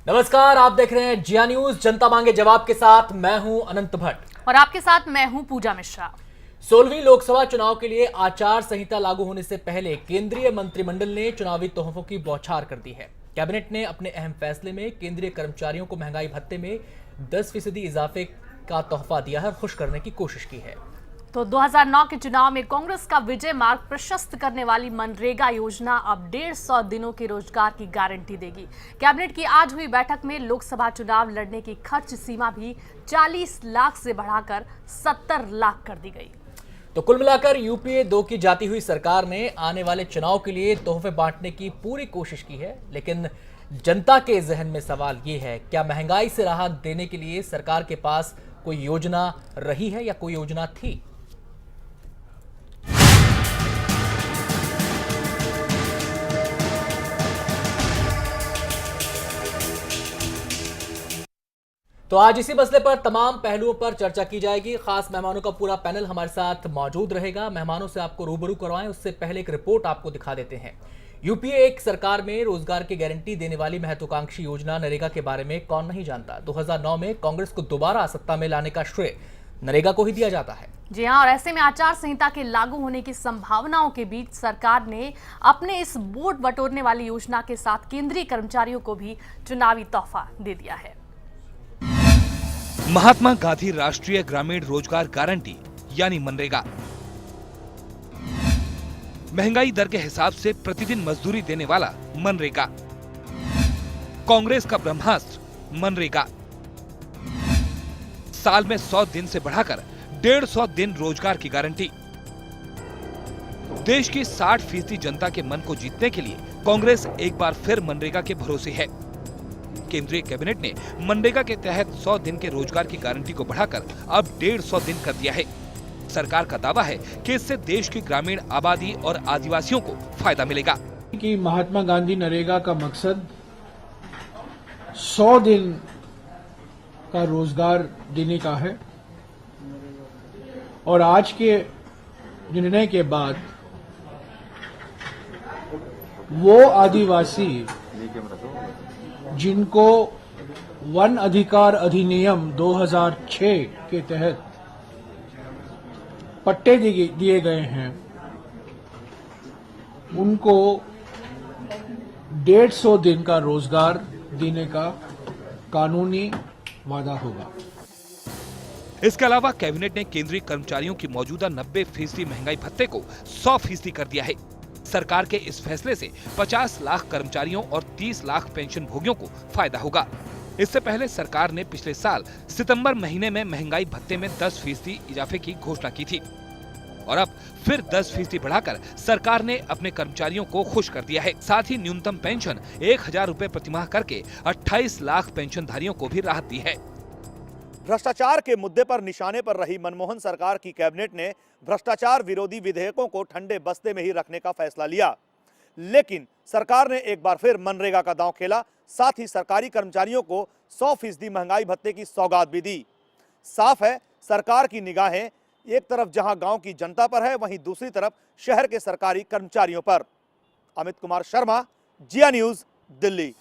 नमस्कार, आप देख रहे हैं जिया न्यूज जनता मांगे जवाब के साथ मैं हूं अनंत भट्ट और आपके साथ मैं हूं पूजा मिश्रा। 16वीं लोकसभा चुनाव के लिए आचार संहिता लागू होने से पहले केंद्रीय मंत्रिमंडल ने चुनावी तोहफों की बौछार कर दी है। कैबिनेट ने अपने अहम फैसले में केंद्रीय कर्मचारियों को महंगाई भत्ते में 10% इजाफे का तोहफा दिया है और खुश करने की कोशिश की है। तो 2009 के चुनाव में कांग्रेस का विजय मार्ग प्रशस्त करने वाली मनरेगा योजना अब 150 दिनों के रोजगार की गारंटी देगी। कैबिनेट की आज हुई बैठक में लोकसभा चुनाव लड़ने की खर्च सीमा भी 40 लाख से बढ़ाकर 70 लाख कर दी गई। तो कुल मिलाकर यूपीए 2 की जाती हुई सरकार ने आने वाले चुनाव के लिए तोहफे बांटने की पूरी कोशिश की है, लेकिन जनता के जहन में सवाल ये है, क्या महंगाई से राहत देने के लिए सरकार के पास कोई योजना रही है या कोई योजना थी? तो आज इसी मसले पर तमाम पहलुओं पर चर्चा की जाएगी। खास मेहमानों का पूरा पैनल हमारे साथ मौजूद रहेगा। मेहमानों से आपको रूबरू करवाएं उससे पहले एक रिपोर्ट आपको दिखा देते हैं। यूपीए एक सरकार में रोजगार की गारंटी देने वाली महत्वाकांक्षी योजना नरेगा के बारे में कौन नहीं जानता। 2009 में कांग्रेस को दोबारा सत्ता में लाने का श्रेय नरेगा को ही दिया जाता है। जी हाँ, और ऐसे में आचार संहिता के लागू होने की संभावनाओं के बीच सरकार ने अपने इस वोट बटोरने वाली योजना के साथ केंद्रीय कर्मचारियों को भी चुनावी तोहफा दे दिया है। महात्मा गांधी राष्ट्रीय ग्रामीण रोजगार गारंटी यानी मनरेगा, महंगाई दर के हिसाब से प्रतिदिन मजदूरी देने वाला मनरेगा, कांग्रेस का ब्रह्मास्त्र मनरेगा, साल में 100 दिन से बढ़ाकर 150 दिन रोजगार की गारंटी। देश की 60% जनता के मन को जीतने के लिए कांग्रेस एक बार फिर मनरेगा के भरोसे है। केंद्रीय कैबिनेट ने मनरेगा के तहत 100 दिन के रोजगार की गारंटी को बढ़ाकर अब 150 दिन कर दिया है। सरकार का दावा है कि इससे देश की ग्रामीण आबादी और आदिवासियों को फायदा मिलेगा। कि महात्मा गांधी नरेगा का मकसद 100 दिन का रोजगार देने का है और आज के निर्णय के बाद वो आदिवासी जिनको वन अधिकार अधिनियम 2006 के तहत पट्टे दिए गए हैं, उनको 150 दिन का रोजगार देने का कानूनी वादा होगा। इसके अलावा कैबिनेट ने केंद्रीय कर्मचारियों की मौजूदा 90% महंगाई भत्ते को 100% कर दिया है। सरकार के इस फैसले से 50 लाख कर्मचारियों और 30 लाख पेंशन भोगियों को फायदा होगा। इससे पहले सरकार ने पिछले साल सितंबर महीने में महंगाई भत्ते में 10% इजाफे की घोषणा की थी और अब फिर 10% बढ़ाकर सरकार ने अपने कर्मचारियों को खुश कर दिया है। साथ ही न्यूनतम पेंशन 1000 रुपए प्रतिमाह करके 28 लाख पेंशनधारियों को भी राहत दी है। भ्रष्टाचार के मुद्दे पर निशाने पर रही मनमोहन सरकार की कैबिनेट ने भ्रष्टाचार विरोधी विधेयकों को ठंडे बस्ते में ही रखने का फैसला लिया, लेकिन सरकार ने एक बार फिर मनरेगा का दांव खेला। साथ ही सरकारी कर्मचारियों को 100% महंगाई भत्ते की सौगात भी दी। साफ है, सरकार की निगाहें एक तरफ जहां गांव की जनता पर है, वहीं दूसरी तरफ शहर के सरकारी कर्मचारियों पर। अमित कुमार शर्मा, जिया न्यूज, दिल्ली।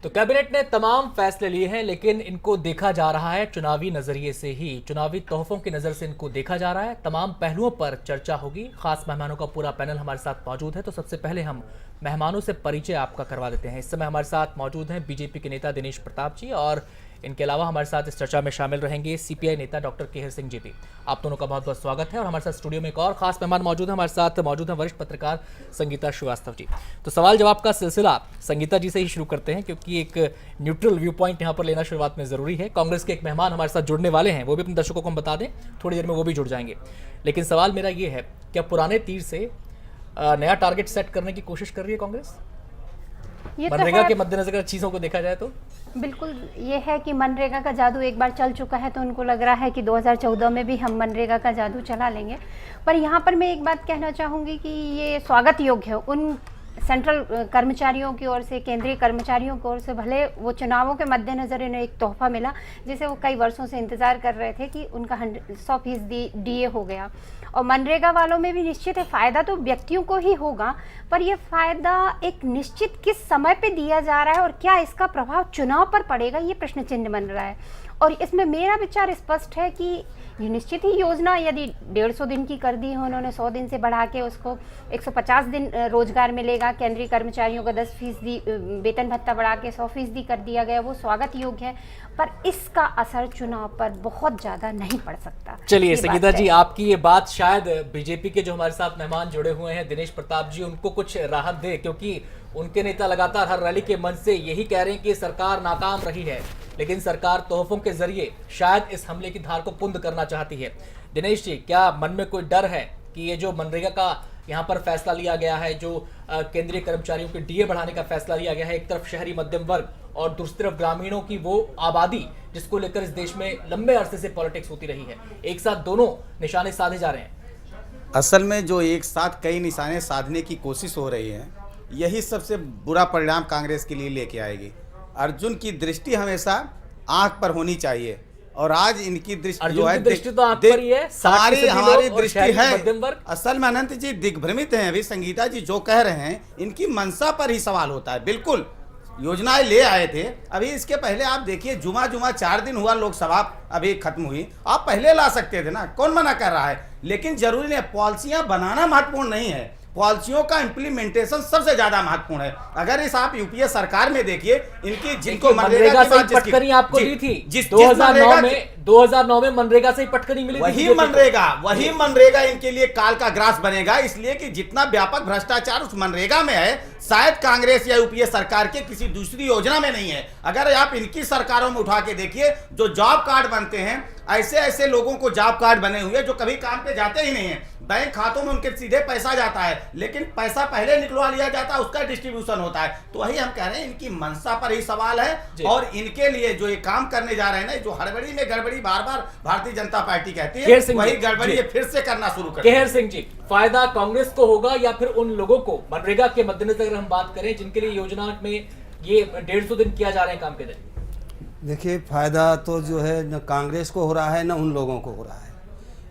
तो कैबिनेट ने तमाम फैसले लिए हैं, लेकिन इनको देखा जा रहा है चुनावी नजरिए से ही, चुनावी तोहफों की नजर से इनको देखा जा रहा है। तमाम पहलुओं पर चर्चा होगी। खास मेहमानों का पूरा पैनल हमारे साथ मौजूद है। तो सबसे पहले हम मेहमानों से परिचय आपका करवा देते हैं। इस समय हमारे साथ मौजूद हैं बीजेपी के नेता दिनेश प्रताप जी, और इनके अलावा हमारे साथ इस चर्चा में शामिल रहेंगे सीपीआई नेता डॉक्टर केहर सिंह जी भी। आप दोनों का बहुत बहुत स्वागत है। और हमारे साथ स्टूडियो में एक और खास मेहमान मौजूद है। हमारे साथ मौजूद है वरिष्ठ पत्रकार संगीता श्रीवास्तव जी। तो सवाल जवाब का सिलसिला संगीता जी से ही शुरू करते हैं, क्योंकि एक न्यूट्रल व्यू पॉइंट यहाँ पर लेना शुरुआत में जरूरी है। कांग्रेस के एक मेहमान हमारे साथ जुड़ने वाले हैं, वो भी अपने दर्शकों को हम बता दें, थोड़ी देर में वो भी जुड़ जाएंगे। लेकिन सवाल मेरा ये है, क्या पुराने तीर से नया टारगेट सेट करने की कोशिश कर रही है कांग्रेस? मनरेगा के मद्देनजर अगर चीजों को देखा जाए तो बिल्कुल ये है कि मनरेगा का जादू एक बार चल चुका है, तो उनको लग रहा है कि 2014 में भी हम मनरेगा का जादू चला लेंगे। पर यहाँ पर मैं एक बात कहना चाहूँगी कि ये स्वागत योग्य है उन सेंट्रल कर्मचारियों की ओर से, केंद्रीय कर्मचारियों की ओर से भले वो चुनावों के मद्देनज़र इन्हें एक तोहफा मिला जिसे वो कई वर्षों से इंतज़ार कर रहे थे कि उनका 100% डीए हो गया। और मनरेगा वालों में भी निश्चित है फ़ायदा तो व्यक्तियों को ही होगा, पर यह फ़ायदा एक निश्चित किस समय पे दिया जा रहा है और क्या इसका प्रभाव चुनाव पर पड़ेगा, ये प्रश्न चिन्ह बन रहा है। और इसमें मेरा विचार स्पष्ट है कि ये निश्चित ही योजना यदि 150 दिन की कर दी है उन्होंने, 100 दिन से बढ़ा के उसको 150 दिन रोजगार मिलेगा, केंद्रीय कर्मचारियों का 10% वेतन भत्ता बढ़ा के 100% कर दिया गया, वो स्वागत योग्य है, पर इसका असर चुनाव पर बहुत ज़्यादा नहीं पड़ सकता। चलिए संगीता जी, आपकी ये बात शायद बीजेपी के जो हमारे साथ मेहमान जुड़े हुए हैं दिनेश प्रताप जी, उनको कुछ राहत दे, क्योंकि उनके नेता लगातार हर रैली के मंच से यही कह रहे हैं कि सरकार नाकाम रही है, लेकिन सरकार तोहफों के जरिए शायद इस हमले की धार को पुंद करना चाहती है। दिनेश जी, क्या मन में कोई डर है कि ये जो मनरेगा का यहाँ पर फैसला लिया गया है, जो केंद्रीय कर्मचारियों के डीए बढ़ाने का फैसला लिया गया है, एक तरफ शहरी मध्यम वर्ग और दूसरी तरफ ग्रामीणों की वो आबादी जिसको लेकर इस देश में लंबे अरसे से पॉलिटिक्स होती रही है, एक साथ दोनों निशाने साधे जा रहे हैं? असल में जो एक साथ कई निशाने साधने की कोशिश हो रही है, यही सबसे बुरा परिणाम कांग्रेस के लिए लेके आएगी। अर्जुन की दृष्टि हमेशा आंख पर होनी चाहिए, और आज इनकी दृष्टि जो है दृष्टि तो आंख पर ही है, हमारी दृष्टि मध्यम वर्ग। है। असल में अनंत जी दिग्भ्रमित हैं अभी। संगीता जी जो कह रहे हैं इनकी मंशा पर ही सवाल होता है। बिल्कुल योजनाएं ले आए थे, अभी इसके पहले आप देखिए जुमा 4 दिन हुआ, लोकसभा अभी खत्म हुई, आप पहले ला सकते थे ना, कौन मना कर रहा है। लेकिन जरूरी नहीं, पॉलिसियां बनाना महत्वपूर्ण नहीं है, पॉलिसियों का इम्प्लीमेंटेशन सबसे ज्यादा महत्वपूर्ण है। अगर इस आप यूपीए सरकार में देखिए, इनकी जिनको मनरेगा से पटकनी आपको दी थी, 2009 में मनरेगा से पटकनी मिली, वही मनरेगा इनके लिए काल का ग्रास बनेगा, इसलिए कि जितना व्यापक भ्रष्टाचार उस मनरेगा में है शायद कांग्रेस या यूपीए सरकार के किसी दूसरी योजना में नहीं है। अगर आप इनकी सरकारों में उठा के देखिए, जो जॉब कार्ड बनते हैं, ऐसे ऐसे लोगों को जॉब कार्ड बने हुए जो कभी काम पे जाते ही नहीं है, बैंक खातों में उनके सीधे पैसा जाता है, लेकिन पैसा पहले निकलवा लिया जाता है, उसका डिस्ट्रीब्यूशन होता है। तो वही हम कह रहे हैं, इनकी मंशा पर ही सवाल है, और इनके लिए जो ये काम करने जा रहे हैं ना, जो हड़बड़ी में गड़बड़ी बार बार भारतीय जनता पार्टी कहती है, वही गड़बड़ी ये फिर से करना शुरू कर। केहर सिंह जी, फायदा कांग्रेस को होगा या फिर उन लोगों को, मनरेगा के मद्देनजर अगर हम बात करें जिनके लिए योजना में ये 150 दिन किया जा रहे हैं काम के दिन? देखिए, फ़ायदा तो जो है न कांग्रेस को हो रहा है न उन लोगों को हो रहा है।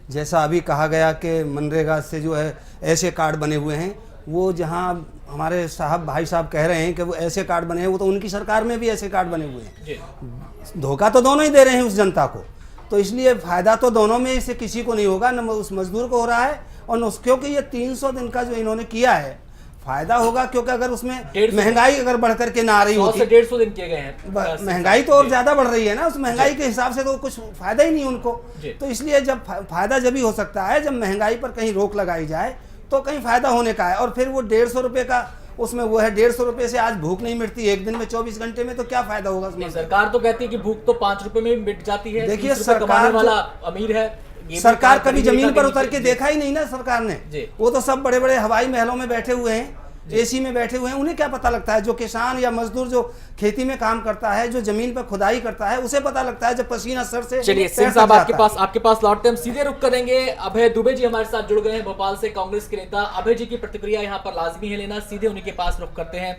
जैसा अभी कहा गया कि मनरेगा से जो है ऐसे कार्ड बने हुए हैं, वो जहां हमारे भाई साहब कह रहे हैं कि वो ऐसे कार्ड बने हैं, वो तो उनकी सरकार में भी ऐसे कार्ड बने हुए हैं। धोखा तो दोनों ही दे रहे हैं उस जनता को, तो इसलिए फ़ायदा तो दोनों में से किसी को नहीं होगा, न उस मजदूर को हो रहा है और न क्योंकि ये 300 दिन का जो इन्होंने किया है फायदा होगा, क्योंकि अगर उसमें महंगाई अगर बढ़ करके ना आ रही होती, 150 दिन किए गए हैं, महंगाई तो और ज्यादा बढ़ रही है ना, उस महंगाई के हिसाब से तो कुछ फायदा ही नहीं उनको। तो इसलिए जब फायदा जब ही हो सकता है जब महंगाई पर कहीं रोक लगाई जाए, तो कहीं फायदा होने का है। और फिर वो 150 रुपये का उसमें वो है, 150 रुपये से आज भूख नहीं मिटती, एक दिन में 24 घंटे में, तो क्या फायदा होगा उसमें? सरकार तो कहती है कि भूख तो 5 रुपए में मिट जाती है। देखिए, सरकार वाला अमीर है, सरकार कभी जमीन पर उतर के देखा ही नहीं ना सरकार ने। वो तो सब बड़े बड़े हवाई महलों में बैठे हुए हैं, एसी में बैठे हुए हैं, उन्हें क्या पता लगता है? जो किसान या मजदूर जो खेती में काम करता है, जो जमीन पर खुदाई करता है, उसे पता लगता है जब पसीना सर से। चलिए सिंह साहब, आपके पास लौटते हम सीधे रुक करेंगे। अभय दुबे जी हमारे साथ जुड़ गए हैं भोपाल से, कांग्रेस के नेता। अभय जी की प्रतिक्रिया यहाँ पर लाजमी है लेना, सीधे उन्हीं के पास रुक करते हैं।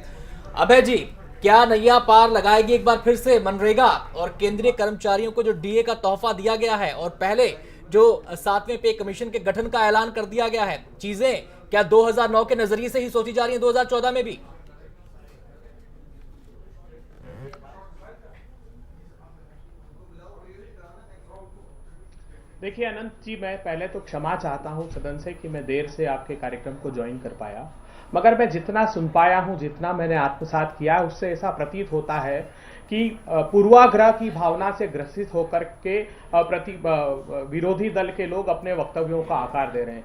अभय जी, क्या नैया पार लगाएगी एक बार फिर से मनरेगा और केंद्रीय कर्मचारियों को जो डीए का तोहफा दिया गया है और पहले जो 7वें पे कमीशन के गठन का ऐलान कर दिया गया है, चीजें क्या 2009 के नजरिए से ही सोची जा रही है 2014 में भी? देखिए अनंत जी, मैं पहले तो क्षमा चाहता हूं सदन से कि मैं देर से आपके कार्यक्रम को ज्वाइन कर पाया, मगर मैं जितना सुन पाया हूं, जितना मैंने आत्मसात किया, उससे ऐसा प्रतीत होता है कि पूर्वाग्रह की भावना से ग्रसित होकर के विरोधी दल के लोग अपने वक्तव्यों का आकार दे रहे हैं।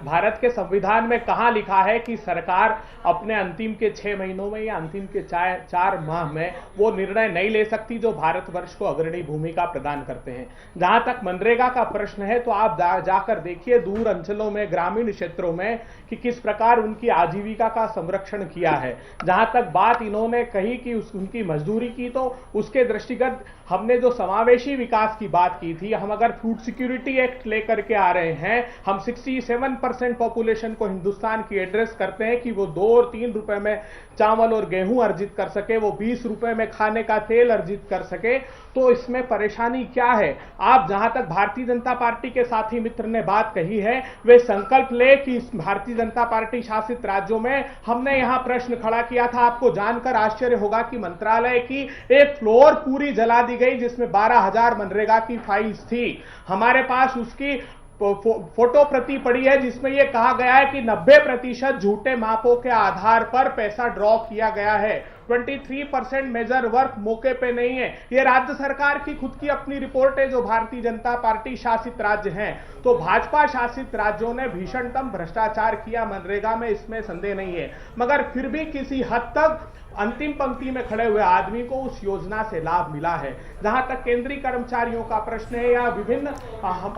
भारत के संविधान में कहाँ लिखा है कि सरकार अपने अंतिम के 6 महीनों में या अंतिम के 4 माह में वो निर्णय नहीं ले सकती जो भारतवर्ष को अग्रणी भूमिका प्रदान करते हैं। जहां तक मनरेगा का प्रश्न है, तो आप जाकर देखिए दूर अंचलों में, ग्रामीण क्षेत्रों में, कि किस प्रकार उनकी आजीविका का संरक्षण किया है। जहां तक बात इन्होंने कही कि उनकी मजदूरी की, तो उसके दृष्टिगत हमने जो समावेशी विकास की बात की थी, हम अगर फूड सिक्योरिटी एक्ट लेकर के आ रहे हैं, हम 67% पॉपुलेशन को हिंदुस्तान की एड्रेस करते हैं कि वो 2 और 3 रुपए में चावल और गेहूं अर्जित कर सके, वो 20 रुपए में खाने का तेल अर्जित कर सके, तो इसमें परेशानी क्या है? आप जहां तक भारतीय जनता पार्टी के साथी मित्र ने बात कही है, वे संकल्प ले कि इस भारतीय जनता पार्टी शासित राज्यों में हमने यहां प्रश्न खड़ा किया था। आपको जानकर आश्चर्य होगा कि मंत्रालय की एक फ्लोर पूरी जला दी गई जिसमें 12,000 मनरेगा की फाइल्स थी। हमारे पास उसकी फोटो प्रति पड़ी है जिसमें यह कहा गया है कि 90% झूठे मापों के आधार पर पैसा ड्रॉ किया गया है। 23% मेजर वर्क मौके पे नहीं है। यह राज्य सरकार की खुद की अपनी रिपोर्ट है जो भारतीय जनता पार्टी शासित राज्य हैं। तो भाजपा शासित राज्यों ने भीषणतम भ्रष्टाचार किया मनरेगा में, इसमें संदेह नहीं है, मगर फिर भी किसी हद तक अंतिम पंक्ति में खड़े हुए आदमी को उस योजना से लाभ मिला है। जहां तक केंद्रीय कर्मचारियों का प्रश्न है या विभिन्न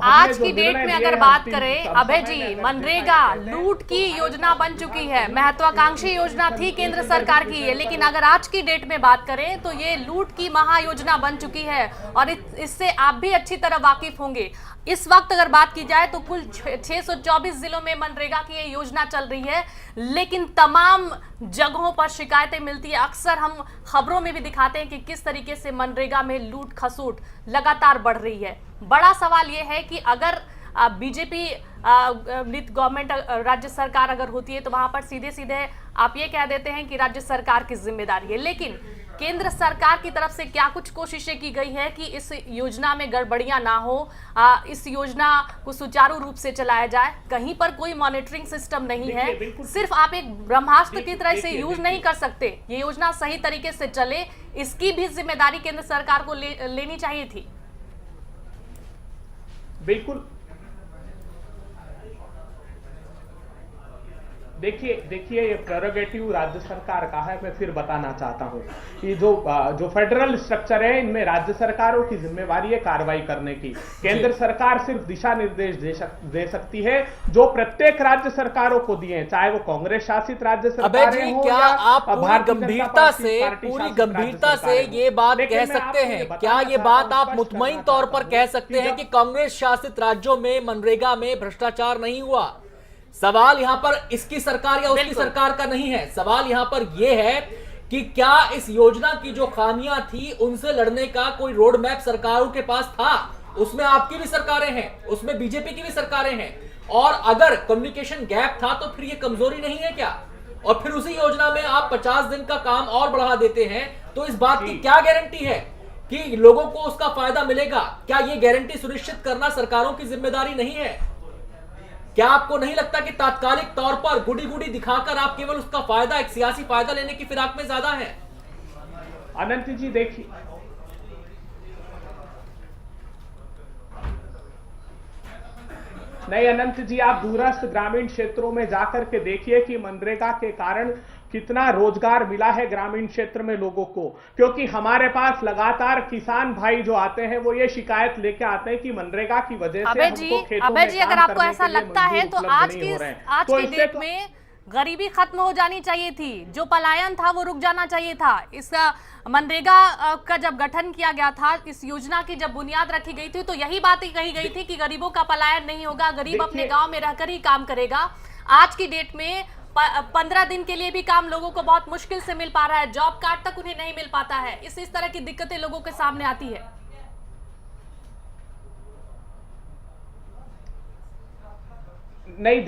आज की डेट में अगर बात करें अभय जी, मनरेगा लूट की योजना बन चुकी है, महत्वाकांक्षी योजना थी केंद्र सरकार की है, लेकिन अगर आज की डेट में बात करें तो ये लूट की महायोजना बन चुकी है और इससे आप भी अच्छी तरह वाकिफ होंगे। इस वक्त अगर बात की जाए तो कुल 624 जिलों में मनरेगा की ये योजना चल रही है, लेकिन तमाम जगहों पर शिकायतें मिलती है। अक्सर हम खबरों में भी दिखाते हैं कि किस तरीके से मनरेगा में लूट खसूट लगातार बढ़ रही है। बड़ा सवाल यह है कि अगर बीजेपी गवर्नमेंट राज्य सरकार अगर होती है तो वहां पर सीधे सीधे आप ये कह देते हैं कि राज्य सरकार की जिम्मेदारी है, लेकिन केंद्र सरकार की तरफ से क्या कुछ कोशिशें की गई है कि इस योजना में गड़बड़ियां ना हो, इस योजना को सुचारू रूप से चलाया जाए? कहीं पर कोई मॉनिटरिंग सिस्टम नहीं है, सिर्फ आप एक ब्रह्मास्त्र की तरह से यूज नहीं कर सकते। ये योजना सही तरीके से चले, इसकी भी जिम्मेदारी केंद्र सरकार को लेनी चाहिए थी। बिल्कुल, देखिए ये प्रेरोगेटिव राज्य सरकार का है। मैं फिर बताना चाहता हूं कि जो फेडरल स्ट्रक्चर है, इनमें राज्य सरकारों की जिम्मेवारी है कार्रवाई करने की। केंद्र सरकार सिर्फ दिशा निर्देश दे सकती है जो प्रत्येक राज्य सरकारों को दिए हैं, चाहे वो कांग्रेस शासित राज्य सरकारें हो क्या या आप पूरी गंभीरता से ये बात कह सकते हैं? क्या ये बात आप मुतमईन तौर पर कह सकते हैं कि कांग्रेस शासित राज्यों में मनरेगा में भ्रष्टाचार नहीं हुआ? सवाल यहां पर इसकी सरकार या उसकी सरकार का नहीं है, सवाल यहां पर यह है कि क्या इस योजना की जो खामियां थी उनसे लड़ने का कोई रोड मैप सरकारों के पास था? उसमें आपकी भी सरकारें हैं, उसमें बीजेपी की भी सरकारें हैं, और अगर कम्युनिकेशन गैप था तो फिर ये कमजोरी नहीं है क्या? और फिर उसी योजना में आप 50 दिन का काम और बढ़ा देते हैं, तो इस बात की क्या गारंटी है कि लोगों को उसका फायदा मिलेगा? क्या ये गारंटी सुनिश्चित करना सरकारों की जिम्मेदारी नहीं है? क्या आपको नहीं लगता कि तात्कालिक तौर पर गुडी गुडी दिखाकर आप केवल उसका फायदा, एक सियासी फायदा लेने की फिराक में ज्यादा है? अनंत जी देखिए, नहीं अनंत जी, आप दूरस्थ ग्रामीण क्षेत्रों में जाकर के देखिए कि मनरेगा के कारण कितना रोजगार मिला है ग्रामीण क्षेत्र में लोगों को। क्योंकि हमारे पास लगातार किसान भाई जो आते हैं वो ये शिकायत लेके आते हैं कि मनरेगा की वजह से हमको खेतों में काम अगर आपको ऐसा करने के लिए लगता है तो आज तो की डेट में गरीबी खत्म हो जानी चाहिए थी, जो पलायन था वो रुक जाना चाहिए था। इस मनरेगा का जब गठन किया गया था, इस योजना की जब बुनियाद रखी गई थी तो यही बात कही गई थी कि गरीबों का पलायन नहीं होगा, गरीब अपने गांव में रहकर ही काम करेगा। आज की डेट में 15 दिन के लिए भी काम लोगों को बहुत मुश्किल से मिल पा रहा है, जॉब कार्ड तक उन्हें नहीं मिल पाता है। इस तरह की दिक्कतें लोगों के सामने आती है। नहीं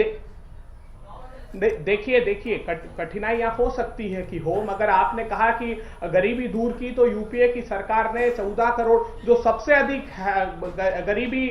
देखिए कठिनाइयां हो सकती है कि हो, मगर आपने कहा कि गरीबी दूर की, तो यूपीए की सरकार ने 14 करोड़, जो सबसे अधिक गरीबी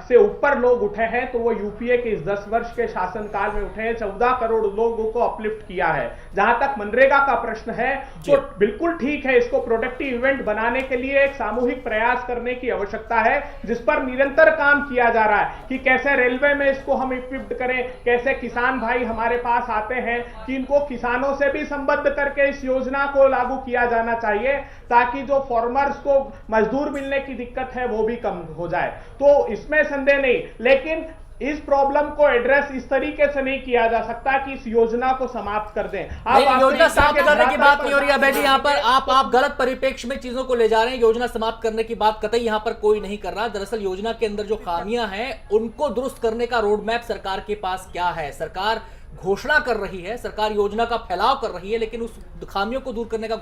से ऊपर लोग उठे हैं तो वो यूपीए के इस 10 वर्ष के शासनकाल में उठे हैं। 14 करोड़ लोगों को अपलिफ्ट किया है। जहां तक मनरेगा का प्रश्न है तो बिल्कुल ठीक है, इसको प्रोडक्टिव इवेंट बनाने के लिए एक सामूहिक प्रयास करने की आवश्यकता है, जिस पर निरंतर काम किया जा रहा है कि कैसे रेलवे में इसको हम इक्विप्ड करें, कैसे किसान भाई हमारे पास आते हैं कि इनको किसानों से भी संबद्ध करके इस योजना को लागू किया जाना चाहिए, ताकि जो फार्मर्स को मजदूर मिलने की दिक्कत है वो भी कम हो जाए। तो इसमें संदेह नहीं, लेकिन इस प्रॉब्लम को एड्रेस इस तरीके से नहीं किया जा सकता कि इस योजना को समाप्त कर दें। नहीं, योजना समाप्त करने की बात नहीं हो रही अभय जी। यहाँ पर आप गलत परिप्रेक्ष्य में चीजों को ले जा रहे हैं। योजना समाप्त करने की बात कतई यहाँ पर कोई नहीं कर रहा। दरअसल योजना के अंदर जो खामियां हैं उनको दुरुस्त करने का रोड मैप सरकार के पास क्या है? सरकार घोषणा कर रही है, सरकार योजना का फैलाव कर रही है, लेकिन उस खामियों को दूर करने का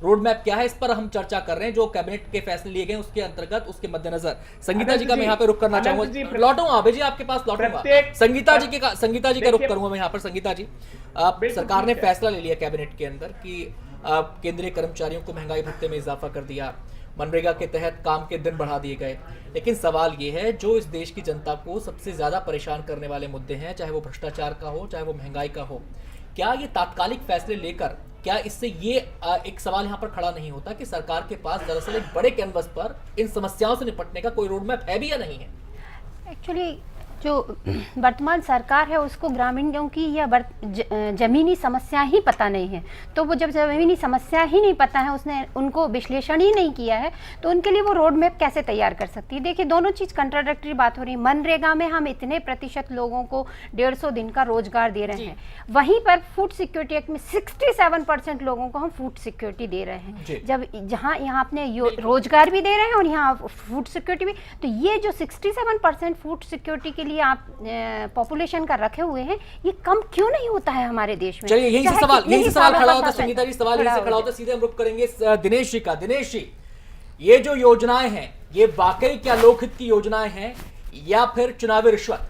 रोड मैप क्या है, इस पर हम चर्चा कर रहे हैं। जो कैबिनेट के फैसले लिए गए उसके अंतर्गत, उसके मद्देनजर संगीता जी का मैं यहाँ पे रुख करना चाहूंगा। लौटूंगा अभय जी आपके पास, लौटूंगा संगीता जी का रुख करूंगा मैं यहाँ पर। संगीता जी, सरकार ने फैसला ले लिया कैबिनेट के अंदर कि केंद्रीय कर्मचारियों को महंगाई भत्ते में इजाफा कर दिया, मनरेगा के तहत काम के दिन बढ़ा दिए गए, लेकिन सवाल ये है जो इस देश की जनता को सबसे ज्यादा परेशान करने वाले मुद्दे हैं, चाहे वो भ्रष्टाचार का हो, चाहे वो महंगाई का हो, क्या ये तात्कालिक फैसले लेकर क्या इससे ये एक सवाल यहाँ पर खड़ा नहीं होता कि सरकार के पास दरअसल एक बड़े कैनवस पर इन समस्याओं से निपटने का कोई रोड मैप है भी या नहीं है? एक्चुअली जो वर्तमान सरकार है उसको ग्रामीणों की या जमीनी समस्या ही पता नहीं है, तो वो जब जमीनी समस्या ही नहीं पता है, उसने उनको विश्लेषण ही नहीं किया है, तो उनके लिए वो रोड मैप कैसे तैयार कर सकती है? देखिए, दोनों चीज़ कंट्राडिक्टरी बात हो रही है। मनरेगा में हम इतने प्रतिशत लोगों को 150 दिन का रोजगार दे रहे हैं, वहीं पर फूड सिक्योरिटी एक्ट में 67% लोगों को हम फूड सिक्योरिटी दे रहे हैं। जब जहाँ यहाँ अपने रोजगार भी दे रहे हैं और यहाँ फूड सिक्योरिटी भी, तो ये जो 67% फूड सिक्योरिटी के लिए आप पॉपुलेशन का रखे हुए हैं, ये कम क्यों नहीं होता है हमारे देश में? चलिए यही से सवाल खड़ा होता है संगीता जी, सवाल यही से खड़ा होता है। सीधे हम रुक करेंगे दिनेश जी का। दिनेश जी, ये जो योजनाएं हैं ये वाकई क्या लोकहित की योजनाएं हैं या फिर चुनावी रिश्वत?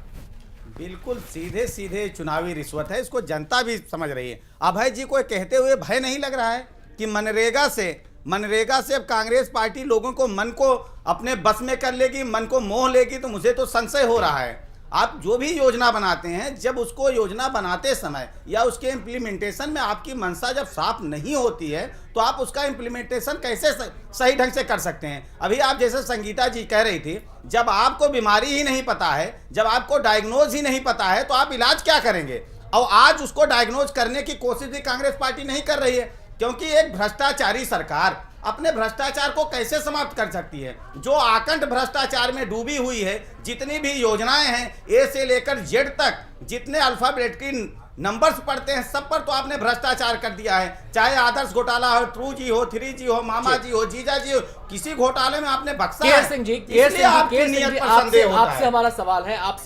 बिल्कुल सीधे सीधे चुनावी रिश्वत है, इसको जनता भी समझ रही है। अभय जी को कहते हुए भय नहीं लग रहा है कि मनरेगा से अब कांग्रेस पार्टी लोगों को मन को अपने बस में कर लेगी, मन को मोह लेगी? तो मुझे तो संशय हो रहा है। आप जो भी योजना बनाते हैं, जब उसको योजना बनाते समय या उसके इम्प्लीमेंटेशन में आपकी मंशा जब साफ नहीं होती है, तो आप उसका इम्प्लीमेंटेशन कैसे सही ढंग से कर सकते हैं? अभी आप जैसे संगीता जी कह रही थी, जब आपको बीमारी ही नहीं पता है, जब आपको डायग्नोज ही नहीं पता है, तो आप इलाज क्या करेंगे? और आज उसको डायग्नोज करने की कोशिश भी कांग्रेस पार्टी नहीं कर रही है, क्योंकि एक भ्रष्टाचारी सरकार अपने भ्रष्टाचार को कैसे समाप्त कर सकती है? जो आकंठ भ्रष्टाचार में डूबी हुई है, जितनी भी योजनाएं हैं, ए से लेकर जेड तक, जितने अल्फाबेट की नंबर्स पढ़ते हैं, सब पर तो आपने भ्रष्टाचार कर दिया है। चाहे आदर्श घोटाला हो, 2G हो, 3G हो, मामा जी हो, जीजा जी हो, किसी घोटाले में आपने बख्शा है। इसलिए आपकी नियत पर संदेह होता है। आपसे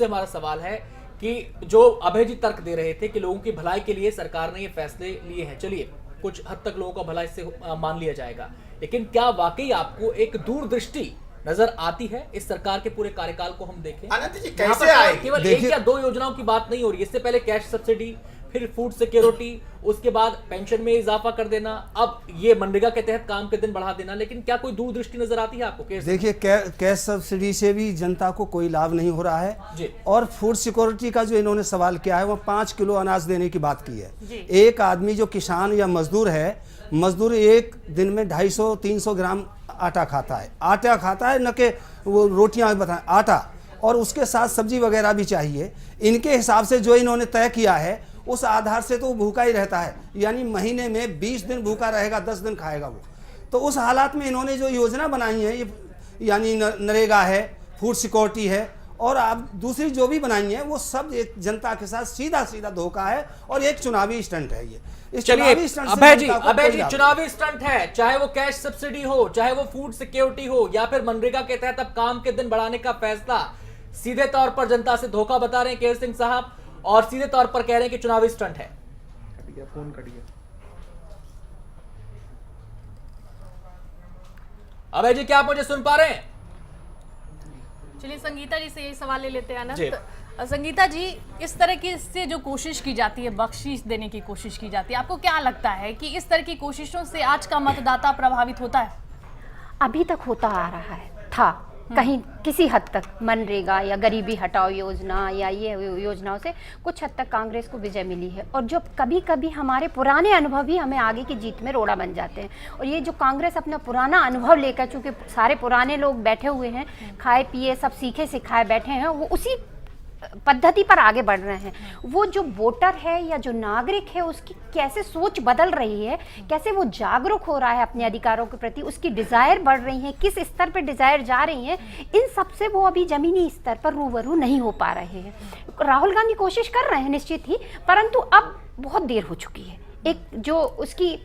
हमारा सवाल है कि जो अभय जी तर्क दे रहे थे कि लोगों की भलाई के लिए सरकार ने ये फैसले लिए हैं, चलिए कुछ हद तक लोगों का भला इससे मान लिया जाएगा, लेकिन क्या वाकई आपको एक दूरदृष्टि नजर आती है इस सरकार के पूरे कार्यकाल को हम देखें? अनंत जी कैसे आए? केवल एक या दो योजनाओं की बात नहीं हो रही, इससे पहले कैश सब्सिडी, फिर फूड सिक्योरिटी, उसके बाद पेंशन में इजाफा कर देना, अब ये मनरेगा के तहत काम के दिन बढ़ा देना, लेकिन क्या कोई दूरदृष्टि नजर आती है आपको? देखिए, कैश सब्सिडी से भी जनता को कोई लाभ नहीं हो रहा है, और फूड सिक्योरिटी का जो इन्होंने सवाल किया है वो 5 किलो अनाज देने की बात की है। एक आदमी जो किसान या मजदूर है, मजदूर एक दिन में 250-300 ग्राम आटा खाता है, न कि वो रोटियां बताएं, आटा, और उसके साथ सब्जी वगैरह भी चाहिए। इनके हिसाब से जो इन्होंने तय किया है उस आधार से तो वो भूखा ही रहता है, यानी महीने में 20 दिन भूखा रहेगा, 10 दिन खाएगा वो। तो उस हालात में इन्होंने जो योजना बनाई है, ये यानी नरेगा है, फूड सिक्योरिटी है, और आप दूसरी जो भी बनाई है, वो सब एक जनता के साथ सीधा सीधा धोखा है और एक चुनावी स्टंट है। ये चलिए अभय जी, चुनावी स्टंट है, चाहे वो कैश सब्सिडी हो, चाहे वो फूड सिक्योरिटी हो, या फिर मनरेगा के तहत अब काम के दिन बढ़ाने का फैसला, सीधे तौर पर जनता से धोखा बता रहे हैं केयर सिंह साहब, और सीधे तौर पर कह रहे हैं कि चुनावी स्टंट है। फोन कट गया। अभय जी, क्या आप मुझे सुन पा रहे हैं? चलिए संगीता जी से यही सवाल ले लेते हैं अनंत। संगीता जी, इस तरह की से जो कोशिश की जाती है, बख्शीश देने की कोशिश की जाती है, आपको क्या लगता है कि इस तरह की कोशिशों से आज का मतदाता प्रभावित होता है? अभी तक होता आ रहा है, था कहीं किसी हद तक मनरेगा या गरीबी हटाओ योजना या ये योजनाओं से कुछ हद तक कांग्रेस को विजय मिली है, और जो कभी कभी हमारे पुराने अनुभव ही हमें आगे की जीत में रोड़ा बन जाते हैं। और ये जो कांग्रेस अपना पुराना अनुभव लेकर, चूंकि सारे पुराने लोग बैठे हुए हैं, खाए पिए सब सीखे सिखाए बैठे हैं, वो उसी पद्धति पर आगे बढ़ रहे हैं, वो जो वोटर है या जो नागरिक है उसकी कैसे सोच बदल रही है, कैसे वो जागरूक हो रहा है अपने अधिकारों के प्रति, उसकी डिजायर बढ़ रही है, किस स्तर पर डिजायर जा रही है, इन सब से वो अभी जमीनी स्तर पर रूबरू नहीं हो पा रहे हैं। राहुल गांधी कोशिश कर रहे हैं निश्चित ही, परंतु अब बहुत देर हो चुकी है। एक जो उसकी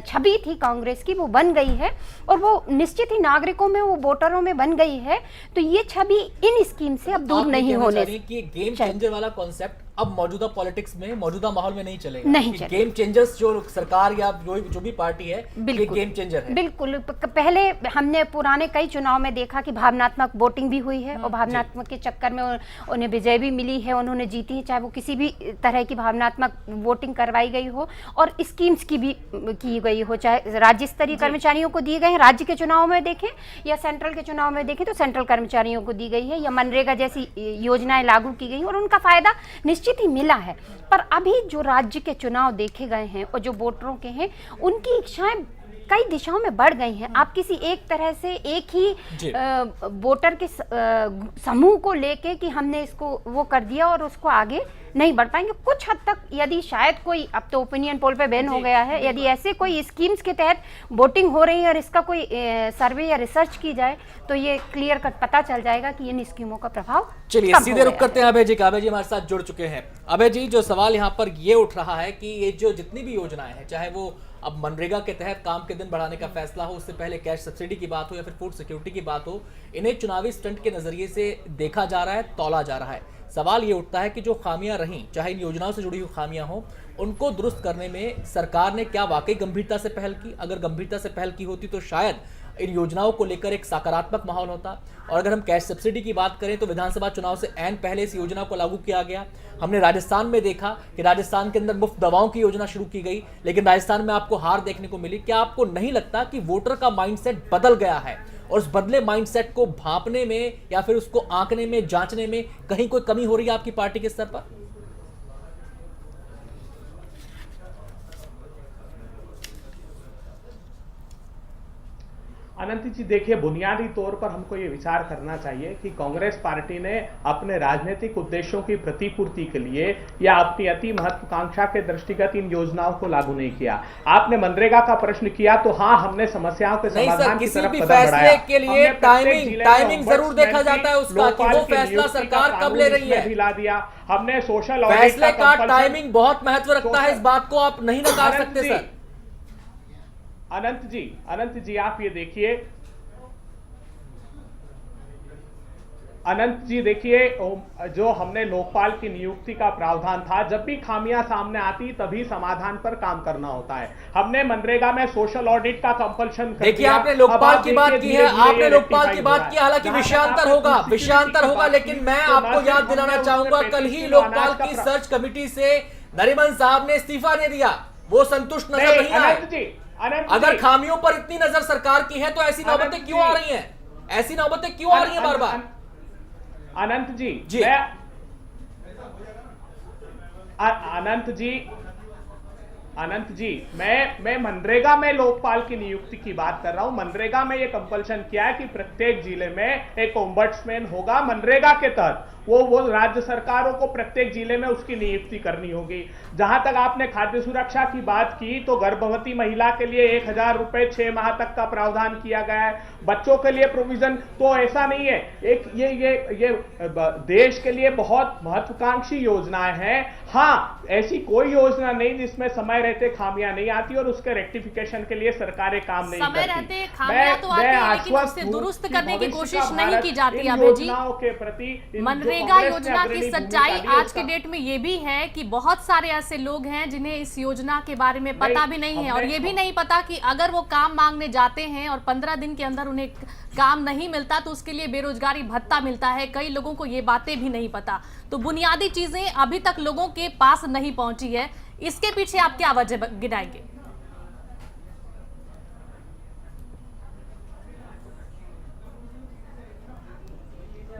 छवि थी कांग्रेस की वो बन गई है और वो निश्चित ही नागरिकों में, वो वोटरों में बन गई है, तो ये छवि इन स्कीम से अब दूर नहीं होने कि गेम चेंजर वाला कॉन्सेप्ट अब मौजूदा पॉलिटिक्स में, मौजूदा माहौल में नहीं चलेगा। नहीं कि चलेगा। गेम चेंजर्स जो सरकार या जो भी पार्टी है, ये गेम चेंजर है। बिल्कुल। पहले हमने पुराने कई चुनाव में देखा कि भावनात्मक वोटिंग भी हुई है और भावनात्मक के चक्कर में उन्हें विजय भी मिली है, उन्होंने जीती है, चाहे वो किसी भी तरह की भावनात्मक वोटिंग करवाई गई हो और स्कीम्स की भी की गई हो, चाहे राज्य स्तरीय कर्मचारियों को दिए गए हैं, राज्य के चुनाव में देखें या सेंट्रल के चुनाव में देखें तो सेंट्रल कर्मचारियों को दी गई है, या मनरेगा जैसी योजनाएं लागू की गई और उनका फायदा निश्चित ही मिला है। पर अभी जो राज्य के चुनाव देखे गए हैं और जो वोटरों के हैं, उनकी इच्छाएं कई दिशाओं में बढ़ गई हैं। आप किसी एक तरह से एक ही वोटर के समूह को लेके कि हमने इसको वो कर दिया और उसको आगे नहीं बढ़ पाएंगे। कुछ हद तक यदि शायद कोई, अब तो ओपिनियन पोल पे बैन हो गया है, यदि ऐसे कोई स्कीम्स के तहत वोटिंग हो रही है और इसका कोई सर्वे या रिसर्च की जाए तो ये क्लियर कट पता चल जाएगा कि इन स्कीमों का प्रभाव। चलिए सीधे रुक करते हैं अभय जी का। अभय जी हमारे साथ जुड़ चुके हैं। अभय जी, जो सवाल यहाँ पर ये उठ रहा है कि ये जो जितनी भी योजनाएं हैं, चाहे वो अब मनरेगा के तहत काम के दिन बढ़ाने का फैसला हो, उससे पहले कैश सब्सिडी की बात हो या फिर फूड सिक्योरिटी की बात हो, इन्हें चुनावी स्टंट के नजरिए से देखा जा रहा है, तौला जा रहा है। सवाल ये उठता है कि जो खामियां रहीं, चाहे इन योजनाओं से जुड़ी हुई खामियां हो, उनको दुरुस्त करने में सरकार ने क्या वाकई गंभीरता से पहल की? अगर गंभीरता से पहल की होती तो शायद इन योजनाओं को लेकर एक सकारात्मक माहौल होता। और अगर हम कैश सब्सिडी की बात करें तो विधानसभा चुनाव से ऐन पहले इस योजना को लागू किया गया। हमने राजस्थान में देखा कि राजस्थान के अंदर मुफ्त दवाओं की योजना शुरू की गई, लेकिन राजस्थान में आपको हार देखने को मिली। क्या आपको नहीं लगता कि वोटर का माइंडसेट बदल गया है और उस बदले माइंडसेट को भांपने में या फिर उसको आंकने में, जांचने में कहीं कोई कमी हो रही है आपकी पार्टी के स्तर पर? अनंत जी, देखिए, बुनियादी तौर पर हमको ये विचार करना चाहिए कि कांग्रेस पार्टी ने अपने राजनीतिक उद्देश्यों की प्रतिपूर्ति के लिए या अपनी अति महत्वाकांक्षा के दृष्टिगत इन योजनाओं को लागू नहीं किया। आपने मनरेगा का प्रश्न किया तो हाँ, हमने समस्याओं के समाधान की तरफ कदम बढ़ाया। के लिए टाइमिंग जरूर देखा जाता है उसका कि वो फैसला सरकार कब ले रही है। दिला दिया हमने सोशल फैसले का टाइमिंग बहुत महत्व रखता है, इस बात को आप नहीं नकार सकते सर। अनंत जी, आप ये देखिए, अनंत जी देखिए, जो हमने लोकपाल की नियुक्ति का प्रावधान था, जब भी खामियां सामने आती तभी समाधान पर काम करना होता है। हमने मनरेगा में सोशल ऑडिट का कंपल्शन कर देखिए, आपने लोकपाल की बात की है, आपने लोकपाल की बात की, हालांकि विषयांतर होगा, लेकिन मैं आपको याद दिलाना चाहूंगा, कल ही लोकपाल की सर्च कमेटी से नरीमन साहब ने इस्तीफा दे दिया। वो संतुष्ट नजर नहीं आए। अगर खामियों पर इतनी नजर सरकार की है तो ऐसी नौबतें क्यों आ रही हैं? ऐसी नौबतें क्यों आ रही हैं बार बार? अनंत जी, मैं मनरेगा में लोकपाल की नियुक्ति की बात कर रहा हूं। मनरेगा में यह कंपल्शन किया है कि प्रत्येक जिले में एक ओम्बड्समैन होगा मनरेगा के तहत। वो राज्य सरकारों को प्रत्येक जिले में उसकी नियुक्ति करनी होगी। जहां तक आपने खाद्य सुरक्षा की बात की तो गर्भवती महिला के लिए 1000 रुपए 6 माह तक का प्रावधान किया गया है। बच्चों के लिए प्रोविजन तो ऐसा नहीं है। एक ये देश के लिए बहुत महत्वाकांक्षी योजनाएं हैं। हाँ, ऐसी कोई योजना नहीं जिसमें समय रहते खामियां नहीं आती और उसके रेक्टिफिकेशन के लिए सरकारें काम नहीं करती। समय रहते खामियां तो आती है, लेकिन उससे दुरुस्त करने की कोशिश नहीं की जाती। अभय जी, के प्रति मनरेगा योजना की सच्चाई आज के डेट में ये भी है कि बहुत सारे ऐसे लोग हैं जिन्हें इस योजना के बारे में पता भी नहीं है और ये भी नहीं पता कि अगर वो काम मांगने जाते हैं और 15 दिन के अंदर उन्हें काम नहीं मिलता तो उसके लिए बेरोजगारी भत्ता मिलता है। कई लोगों को ये बातें भी नहीं पता। तो बुनियादी चीजें अभी तक लोगों के पास नहीं पहुंची है। इसके पीछे आप क्या वजह गिनाएंगे?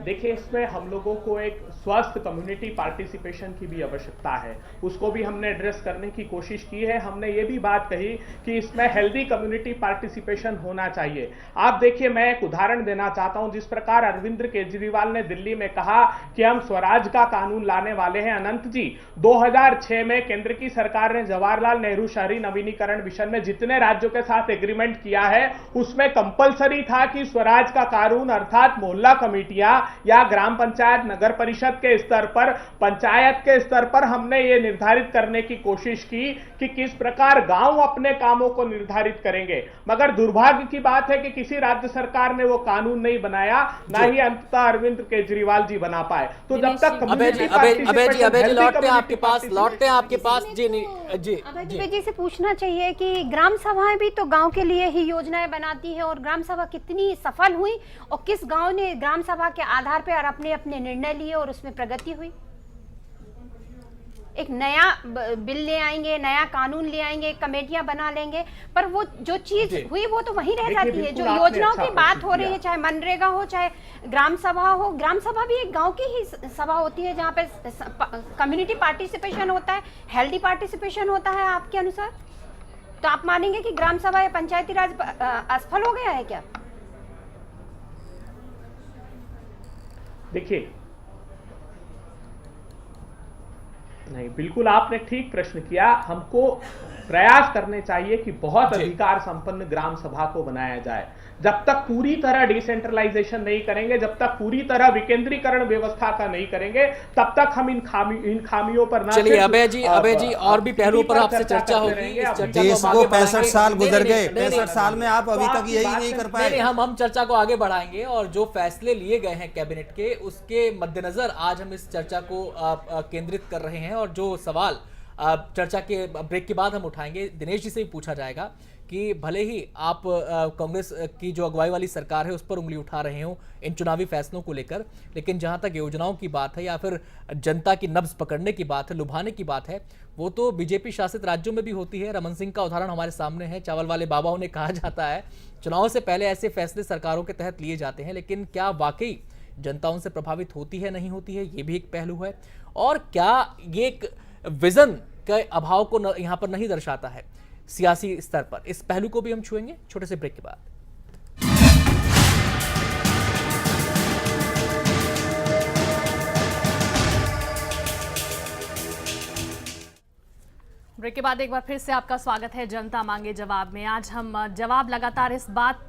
देखिए, इसमें हम लोगों को एक स्वस्थ कम्युनिटी पार्टिसिपेशन की भी आवश्यकता है, उसको भी हमने एड्रेस करने की कोशिश की है। हमने ये भी बात कही कि इसमें हेल्दी कम्युनिटी पार्टिसिपेशन होना चाहिए। आप देखिए, मैं एक उदाहरण देना चाहता हूं। जिस प्रकार अरविंद केजरीवाल ने दिल्ली में कहा कि हम स्वराज का कानून लाने वाले हैं, अनंत जी, 2006 में केंद्र की सरकार ने जवाहरलाल नेहरू शहरी नवीनीकरण मिशन में जितने राज्यों के साथ एग्रीमेंट किया है, उसमें कंपलसरी था कि स्वराज का कानून अर्थात मोहल्ला कमेटियां या ग्राम पंचायत, नगर परिषद के स्तर पर, पंचायत के स्तर पर हमने ये निर्धारित करने की कोशिश की कि किस प्रकार गांव अपने कामों को निर्धारित करेंगे। मगर दुर्भाग्य की बात है कि किसी राज्य सरकार ने वो कानून नहीं बनाया, ना ही अंततः अरविंद केजरीवाल जी बना पाए। तो जब तक अभय जी लौटते हैं आपके पास अभय जी से पूछना चाहिए कि ग्राम सभाएं भी तो गांव के लिए ही योजनाएं बनाती है, और ग्राम सभा कितनी सफल हुई और किस गांव ने ग्राम सभा के आधार पर अपने अपने निर्णय लिए और उसमें प्रगति हुई। एक नया बिल ले आएंगे, नया कानून ले आएंगे, कमेटियां बना लेंगे, पर वो जो चीज हुई वो तो वहीं रह जाती है। जो योजनाओं की बात हो रही है, चाहे मनरेगा हो, चाहे ग्राम सभा हो, ग्राम सभा भी एक गांव की ही सभा होती है जहाँ पे कम्युनिटी पार्टिसिपेशन होता है, हेल्दी पार्टिसिपेशन होता है। आपके अनुसार तो आप मानेंगे कि ग्राम सभा या पंचायती राज असफल हो गया है क्या? देखिए, नहीं, बिल्कुल आपने ठीक प्रश्न किया। हमको प्रयास करने चाहिए कि बहुत अधिकार संपन्न ग्राम सभा को बनाया जाए। जब तक पूरी तरह डिसेंट्रलाइजेशन नहीं करेंगे, जब तक पूरी तरह विकेंद्रीकरण व्यवस्था का नहीं करेंगे, तब तक हम इन खामियों पर ना। चलिए अभय जी और भी पहलुओं पर आपसे चर्चा होगी। देश को 65 साल गुजर गए, 65 साल में आप अभी तक यही नहीं कर पाए। हम चर्चा को आगे बढ़ाएंगे और जो फैसले लिए गए हैं कैबिनेट के, उसके मद्देनजर आज हम इस चर्चा को केंद्रित कर रहे हैं। और जो सवाल चर्चा के ब्रेक के बाद हम उठाएंगे, दिनेश जी से भी पूछा जाएगा कि भले ही आप कांग्रेस की जो अगुवाई वाली सरकार है उस पर उंगली उठा रहे हो इन चुनावी फैसलों को लेकर, लेकिन जहां तक योजनाओं की बात है या फिर जनता की नब्ज पकड़ने की बात है, लुभाने की बात है, वो तो बीजेपी शासित राज्यों में भी होती है। रमन सिंह का उदाहरण हमारे सामने है। चावल वाले बाबा उन्हें कहा जाता है। चुनाव से पहले ऐसे फैसले सरकारों के तहत लिए जाते हैं, लेकिन क्या वाकई जनता उनसे प्रभावित होती है, नहीं होती है, ये भी एक पहलू है। और क्या ये एक विजन के अभाव को यहां पर नहीं दर्शाता है सियासी स्तर पर? इस पहलू को भी हम छुएंगे छोटे से ब्रेक के बाद। ब्रेक के बाद एक बार फिर से आपका स्वागत है जनता मांगे जवाब में। आज हम जवाब लगातार इस बात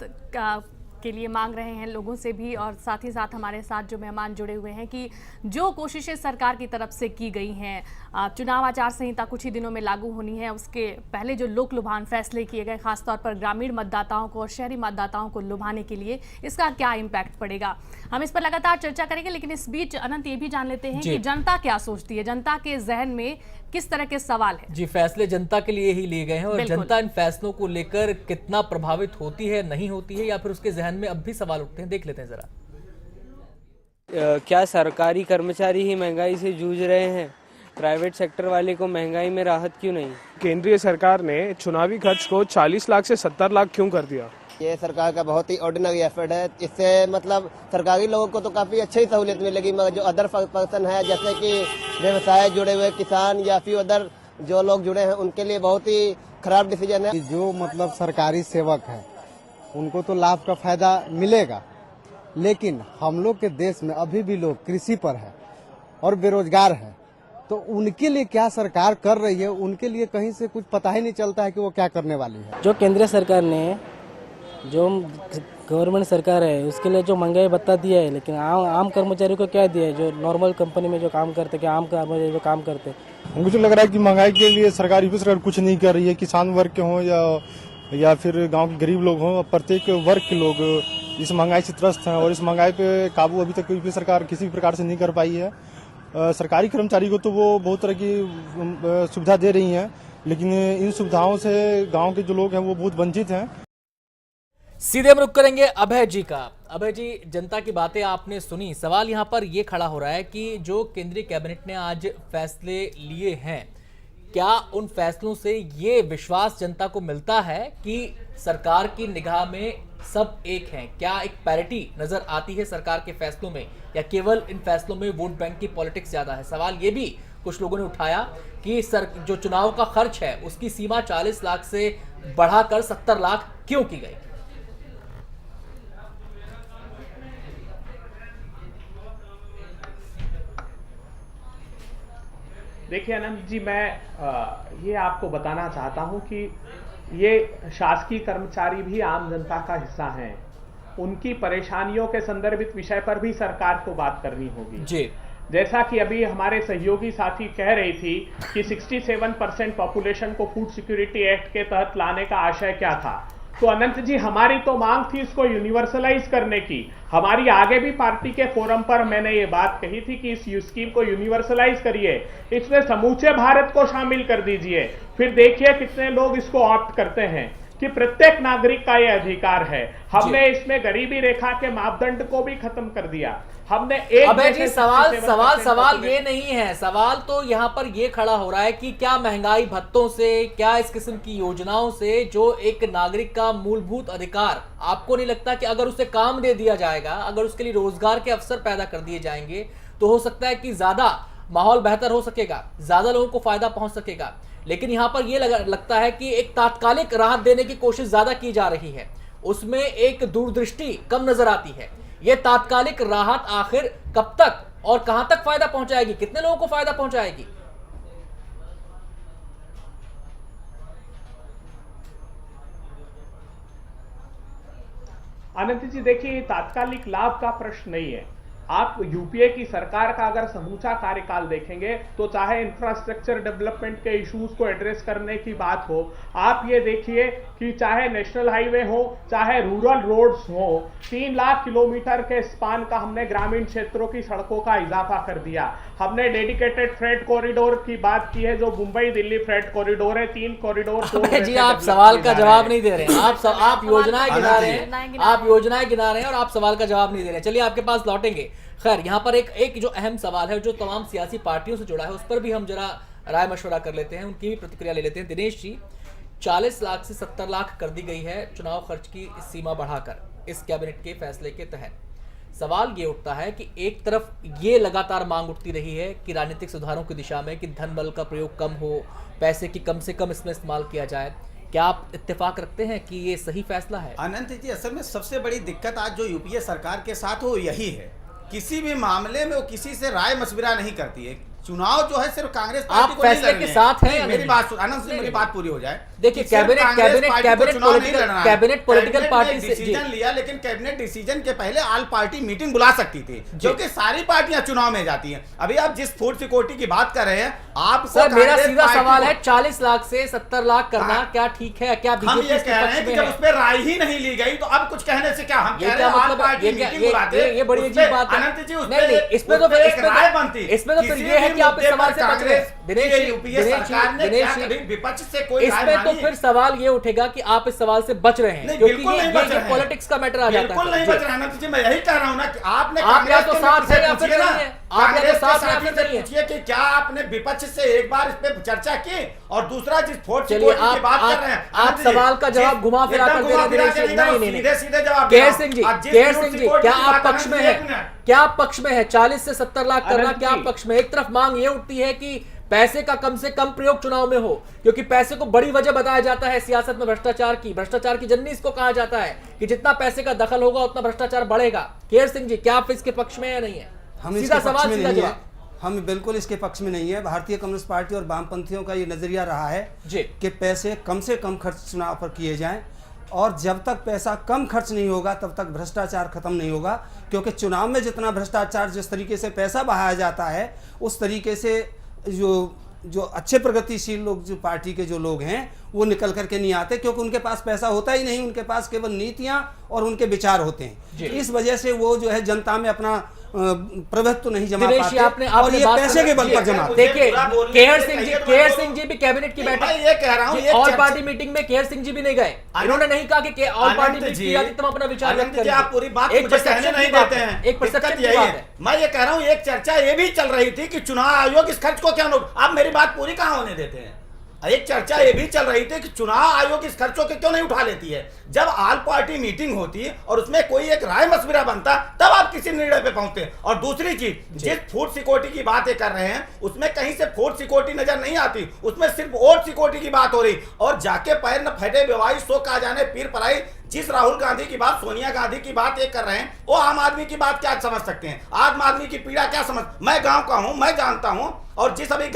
के लिए मांग रहे हैं लोगों से भी, और साथ ही साथ हमारे साथ जो मेहमान जुड़े हुए हैं कि जो कोशिशें सरकार की तरफ से की गई हैं, चुनाव आचार संहिता कुछ ही दिनों में लागू होनी है, उसके पहले जो लोक लुभान फैसले किए गए खासतौर पर ग्रामीण मतदाताओं को और शहरी मतदाताओं को लुभाने के लिए, इसका क्या इम्पैक्ट पड़ेगा, हम इस पर लगातार चर्चा करेंगे। लेकिन इस बीच अनंत ये भी जान लेते हैं कि जनता क्या सोचती है, जनता के जहन में किस तरह के सवाल है। जी, फैसले जनता के लिए ही लिए गए हैं और जनता इन फैसलों को लेकर कितना प्रभावित होती है, नहीं होती है, या फिर उसके जहन में अब भी सवाल उठते हैं, देख लेते हैं जरा। क्या सरकारी कर्मचारी ही महंगाई से जूझ रहे हैं? प्राइवेट सेक्टर वाले को महंगाई में राहत क्यों नहीं? केंद्रीय सरकार ने चुनावी खर्च को 40 लाख से 70 लाख क्यों कर दिया? ये सरकार का बहुत ही ऑर्डिनरी एफर्ट है। इससे मतलब सरकारी लोगों को तो काफी अच्छी सहूलियत मिलेगी, मगर जो अदर पर्सन है, जैसे कि व्यवसाय जुड़े हुए किसान या फिर अदर जो लोग जुड़े हैं, उनके लिए बहुत ही खराब डिसीजन है। जो मतलब सरकारी सेवक है उनको तो लाभ का फायदा मिलेगा, लेकिन हम लोग के देश में अभी भी लोग कृषि पर है और बेरोजगार है, तो उनके लिए क्या सरकार कर रही है, उनके लिए कहीं से कुछ पता ही नहीं चलता है कि वो क्या करने वाली है। जो केंद्रीय सरकार ने, जो गवर्नमेंट सरकार है, उसके लिए जो महंगाई भत्ता दिया है, लेकिन आम कर्मचारी को क्या दिया है? जो नॉर्मल कंपनी में जो काम करते, क्या आम कर्मचारी जो काम करते? मुझे लग रहा है कि महंगाई के लिए सरकार कुछ नहीं कर रही है। किसान वर्ग के हों या फिर गांव के गरीब लोग हों, प्रत्येक वर्ग के लोग इस महंगाई से त्रस्त हैं और इस महंगाई पे काबू अभी तक कोई भी सरकार किसी भी प्रकार से नहीं कर पाई है। सरकारी कर्मचारी को तो वो बहुत तरह की सुविधा दे रही हैं, लेकिन इन सुविधाओं से गांव के जो लोग हैं वो बहुत वंचित हैं। सीधे हम रुख करेंगे अभय जी का। अभय जी, जनता की बातें आपने सुनी, सवाल यहाँ पर ये खड़ा हो रहा है कि जो केंद्रीय कैबिनेट ने आज फैसले लिए हैं, क्या उन फैसलों से ये विश्वास जनता को मिलता है कि सरकार की निगाह में सब एक हैं? क्या एक पैरिटी नजर आती है सरकार के फैसलों में, या केवल इन फैसलों में वोट बैंक की पॉलिटिक्स ज्यादा है? सवाल ये भी कुछ लोगों ने उठाया कि जो चुनाव का खर्च है उसकी सीमा 40 लाख से बढ़ाकर 70 लाख क्यों की गई? देखिए अनंत जी, मैं ये आपको बताना चाहता हूं कि ये शासकीय कर्मचारी भी आम जनता का हिस्सा हैं। उनकी परेशानियों के संदर्भित विषय पर भी सरकार को बात करनी होगी जी। जैसा कि अभी हमारे सहयोगी साथी कह रही थी कि 67% पॉपुलेशन को फूड सिक्योरिटी एक्ट के तहत लाने का आशय क्या था, तो अनंत जी हमारी तो मांग थी इसको यूनिवर्सलाइज करने की। हमारी आगे भी पार्टी के फोरम पर मैंने ये बात कही थी कि इस स्कीम को यूनिवर्सलाइज करिए, इसमें समूचे भारत को शामिल कर दीजिए, फिर देखिए कितने लोग इसको ऑप्ट करते हैं कि प्रत्येक नागरिक का यह अधिकार है। हमने इसमें गरीबी रेखा के मापदंड को भी खत्म कर दिया। हमने एक अबे जी सवाल ये नहीं है। सवाल तो यहाँ पर ये खड़ा हो रहा है कि क्या महंगाई भत्तों से, क्या इस किस्म की योजनाओं से जो एक नागरिक का मूलभूत अधिकार, आपको नहीं लगता कि अगर उसे काम दे दिया जाएगा, अगर उसके लिए रोजगार के अवसर पैदा कर दिए जाएंगे तो हो सकता है कि ज्यादा माहौल बेहतर हो सकेगा, ज्यादा लोगों को फायदा पहुंच सकेगा। लेकिन यहाँ पर यह लगता है कि एक तात्कालिक राहत देने की कोशिश ज्यादा की जा रही है, उसमें एक दूरदृष्टि कम नजर आती है। यह तात्कालिक राहत आखिर कब तक और कहां तक फायदा पहुंचाएगी, कितने लोगों को फायदा पहुंचाएगी? अनंत जी देखिए, तात्कालिक लाभ का प्रश्न नहीं है। आप यूपीए की सरकार का अगर समूचा कार्यकाल देखेंगे तो चाहे इंफ्रास्ट्रक्चर डेवलपमेंट के इश्यूज को एड्रेस करने की बात हो, आप ये देखिए कि चाहे नेशनल हाईवे हो, चाहे रूरल रोड्स हो, 3 लाख किलोमीटर के स्पान का हमने ग्रामीण क्षेत्रों की सड़कों का इजाफा कर दिया। हमने डेडिकेटेड फ्रेट कॉरिडोर की बात की है, जो मुंबई दिल्ली फ्रेट कॉरिडोर है, 3 कॉरिडोर। जी आप सवाल का जवाब नहीं दे रहे हैं, आप योजनाएं गिना रहे हैं, आप योजनाएं गिना रहे हैं और आप सवाल का जवाब नहीं दे रहे हैं। चलिए आपके पास लौटेंगे। खैर यहाँ पर एक जो अहम सवाल है जो तमाम सियासी पार्टियों से जुड़ा है, उस पर भी हम जरा राय मशवरा कर लेते हैं, उनकी भी प्रतिक्रिया ले लेते हैं। दिनेश जी, 40 लाख से 70 लाख कर दी गई है चुनाव खर्च की सीमा बढ़ाकर इस कैबिनेट के फैसले के तहत। सवाल ये उठता है कि एक तरफ ये लगातार मांग उठती रही है कि राजनीतिक सुधारों की दिशा में कि धन बल का प्रयोग कम हो, पैसे की कम से कम इसमें इस्तेमाल किया जाए। क्या आप इत्तेफाक रखते हैं कि ये सही फैसला है? अनंत जी, असल में सबसे बड़ी दिक्कत आज जो यूपीए सरकार के साथ हो यही है, किसी भी मामले में वो किसी से राय मशविरा नहीं करती है। चुनाव जो है सिर्फ कांग्रेस पार्टी को फैसले के साथ हैं। मेरी बात आनंद से मेरी बात पूरी हो जाए। देखिए कैबिनेट पॉलिटिकल पार्टी से डिसीजन लिया, लेकिन कैबिनेट डिसीजन के पहले ऑल पार्टी मीटिंग बुला सकती थी, क्योंकि सारी पार्टियां चुनाव में जाती हैं। अभी आप जिस फूड सिक्योरिटी की बात कर रहे हैं, आप सर मेरा सीधा सवाल है, 40 लाख से 70 लाख करना क्या ठीक है? क्या हम ये कह रहे हैं कि जब उस पर राय ही नहीं ली गई तो अब कुछ कहने से क्या, हम कह रहे हैं ऑल पार्टी मीटिंग बुलाते, ये बड़ी अजीब बात है अनंत जी। इसमें तो फिर ये है कि आप इस सवाल से बच रहे हैं। विपक्ष से कोई इसमें तो फिर सवाल ये उठेगा कि आप इस सवाल से बच रहे हैं, क्योंकि ये पॉलिटिक्स का मैटर आ जाता है। बिल्कुल नहीं बच रहा जी, मैं यही कह रहा हूं ना कि आपने या तो साथ है या फिर नहीं है, आप या तो साथ है या फिर नहीं है। पूछिए कि क्या आपने विपक्ष से एक बार इस पे चर्चा की, और दूसरा जिस फूड सिक्योरिटी की बात कर रहे हैं आप सवाल का जवाब घुमा फिरा कर दे रहे हैं। सीधे सीधे जवाब। केहर सिंह जी क्या आप पक्ष में है? क्या आप पक्ष में है 40 से 70 लाख करना? क्या आप पक्ष में? एक तरफ मांग ये उठती है कि पैसे का कम से कम प्रयोग चुनाव में हो, क्योंकि पैसे को बड़ी वजह बताया जाता है सियासत में भ्रष्टाचार की जननी इसको कहा जाता है कि जितना पैसे का दखल होगा उतना भ्रष्टाचार बढ़ेगा। केहर सिंह जी, क्या आप इसके पक्ष में या नहीं है? हम इसके पक्ष में नहीं है, हम बिल्कुल इसके पक्ष में नहीं है। भारतीय कम्युनिस्ट पार्टी और वामपंथियों का ये नजरिया रहा है कि पैसे कम से कम खर्च चुनाव पर किए जाएं, और जब तक पैसा कम खर्च नहीं होगा तब तक भ्रष्टाचार खत्म नहीं होगा। क्योंकि चुनाव में जितना भ्रष्टाचार, जिस तरीके से पैसा बहाया जाता है, उस तरीके से जो अच्छे प्रगतिशील लोग, जो पार्टी के जो लोग हैं, वो निकल करके नहीं आते, क्योंकि उनके पास पैसा होता ही नहीं, उनके पास केवल नीतियां और उनके विचार होते हैं। इस वजह से वो जो है जनता में अपना प्रभुत्व नहीं जमा पाते, और ये पैसे के बल पर जमाते। देखिए केहर सिंह जी भी कैबिनेट की बैठक, ये कह रहा हूं, ऑल पार्टी मीटिंग में केहर सिंह जी भी नहीं गए। इन्होंने नहीं कहा कि ऑल पार्टी मीटिंग की जाती, तुम अपना विचार व्यक्त करें। आप पूरी बात मुझे कहने नहीं देते हैं, एक परसेप्शन की बात है। मैं ये कह रहा हूं, एक चर्चा ये भी चल रही थी कि चुनाव आयोग इस खर्च को क्या, आप मेरी बात पूरी कहां होने देते हैं? एक चर्चा ये भी चल रही थी कि चुनाव आयोग इस खर्चों के क्यों नहीं उठा लेती है। जब ऑल पार्टी मीटिंग होती और उसमें कोई एक राय मशविरा बनता तब आप किसी निर्णय पे पहुंचते। और दूसरी चीज, जिस फूड सिक्योरिटी की बातें कर रहे हैं उसमें कहीं से फूड सिक्योरिटी नजर नहीं आती, उसमें सिर्फ वोट सिक्योरिटी की बात हो रही। और जाके पैर न फटे बेवाई सो कहा जाने पीर पराई, जिस राहुल गांधी की बात, सोनिया गांधी की बात ये कर रहे हैं, वो आम आदमी की बात क्या समझ सकते हैं? आम आदमी की पीड़ा क्या समझ? मैं गांव का हूं, मैं जानता हूं। और जिस अभी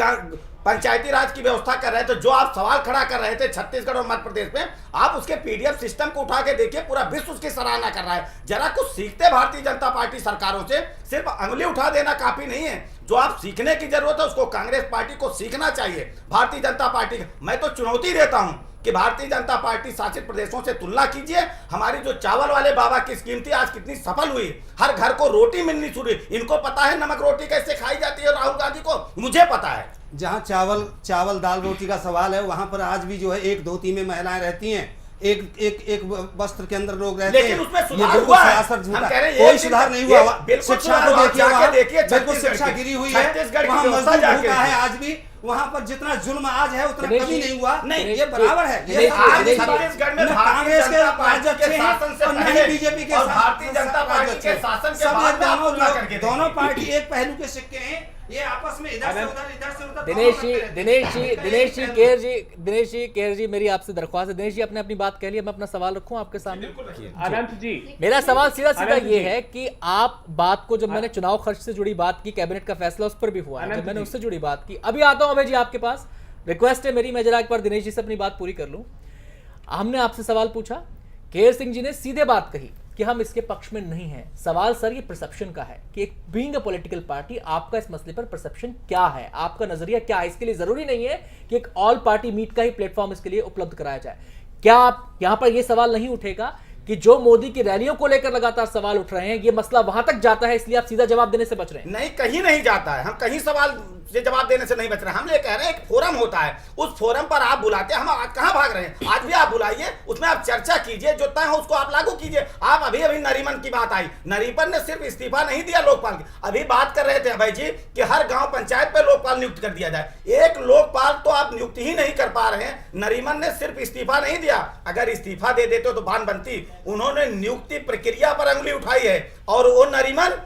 पंचायती राज की व्यवस्था कर रहे थे, जो आप सवाल खड़ा कर रहे थे छत्तीसगढ़ और मध्य प्रदेश में, आप उसके पीडीएफ सिस्टम को उठा के देखिए, पूरा विश्व उसकी सराहना कर रहा है। जरा कुछ सीखते भारतीय जनता पार्टी सरकारों से, सिर्फ अंगुली उठा देना काफी नहीं है। जो आप सीखने की जरूरत है उसको कांग्रेस पार्टी को सीखना चाहिए। भारतीय जनता पार्टी, मैं तो चुनौती देता हूं कि भारतीय जनता पार्टी शासित प्रदेशों से तुलना कीजिए। हमारी जो चावल वाले बाबा की स्कीम थी आज कितनी सफल हुई, हर घर को रोटी मिलनी शुरू हुई। इनको पता है नमक रोटी कैसे खाई जाती है राहुल गांधी को? मुझे पता है। जहाँ चावल दाल रोटी का सवाल है, वहाँ पर आज भी जो है एक धोती में महिलाएं रहती हैं, एक वस्त्र के अंदर लोग रहते हैं। लेकिन उसमें सुधार हुआ है। हम कह रहे हैं कोई सुधार नहीं हुआ। शिक्षा को देखिए, बिल्कुल शिक्षा गिरी हुई है, वहाँ मजदूर भूखा है आज भी। वहाँ पर जितना जुल्म आज है उतना कभी नहीं हुआ। नहीं, ये बराबर है। ये छत्तीसगढ़ में कांग्रेस के राज्य अच्छे हैं और नहीं बीजेपी के भारतीय जनता पार्टी के शासन के बाद दोनों पार्टी एक पहलू के सिक्के हैं। ये आपस में इधर से उधर दिनेश जी केर जी, मेरी आपसे दरख्वास्त है। दिनेश जी आपने अपनी बात कह ली, मैं अपना सवाल रखूं आपके सामने। अनंत जी, मेरा सवाल सीधा ये है कि आप बात को, जब मैंने चुनाव खर्च से जुड़ी बात की, कैबिनेट का फैसला उस पर भी हुआ है, जब मैंने उससे जुड़ी बात की, अभी आता हूं अभय जी आपके पास। रिक्वेस्ट है मेरी, मैं जरा एक बार दिनेश जी से अपनी बात पूरी कर लूं। हमने आपसे सवाल पूछा, केर सिंह जी ने सीधे बात कही कि हम इसके पक्ष में नहीं हैं। सवाल सर ये परसेप्शन का है कि एक बीइंग अ पॉलिटिकल पार्टी आपका इस मसले पर परसेप्शन क्या है, आपका नजरिया क्या है? इसके लिए जरूरी नहीं है कि एक ऑल पार्टी मीट का ही प्लेटफॉर्म इसके लिए उपलब्ध कराया जाए। क्या आप यहां पर यह सवाल नहीं उठेगा कि जो मोदी की रैलियों को लेकर लगातार सवाल उठ रहे हैं, ये मसला वहां तक जाता है, इसलिए आप सीधा जवाब देने से बच रहे हैं? नहीं, कहीं नहीं जाता है। हम कहीं सवाल से जवाब देने से नहीं बच रहे हैं। हम ये कह रहे हैं एक फोरम होता है, उस फोरम पर आप बुलाते हैं, हम आज कहां भाग रहे हैं? आज भी आप बुलाइए, उसमें आप चर्चा कीजिए, जो तय हो उसको आप लागू कीजिए। आप अभी नरीमन की बात आई, नरीमन ने सिर्फ इस्तीफा नहीं दिया लोकपाल की। अभी बात कर रहे थे अभय जी कि हर गांव पंचायत पे लोकपाल नियुक्त कर दिया जाए। एक लोकपाल तो आप नियुक्ति ही नहीं कर पा रहे हैं। नरीमन ने सिर्फ इस्तीफा नहीं दिया, अगर इस्तीफा दे देते तो बात बनती। उन्होंने नियुक्ति प्रक्रिया पर अंगुली उठाई है, और वो नरीमन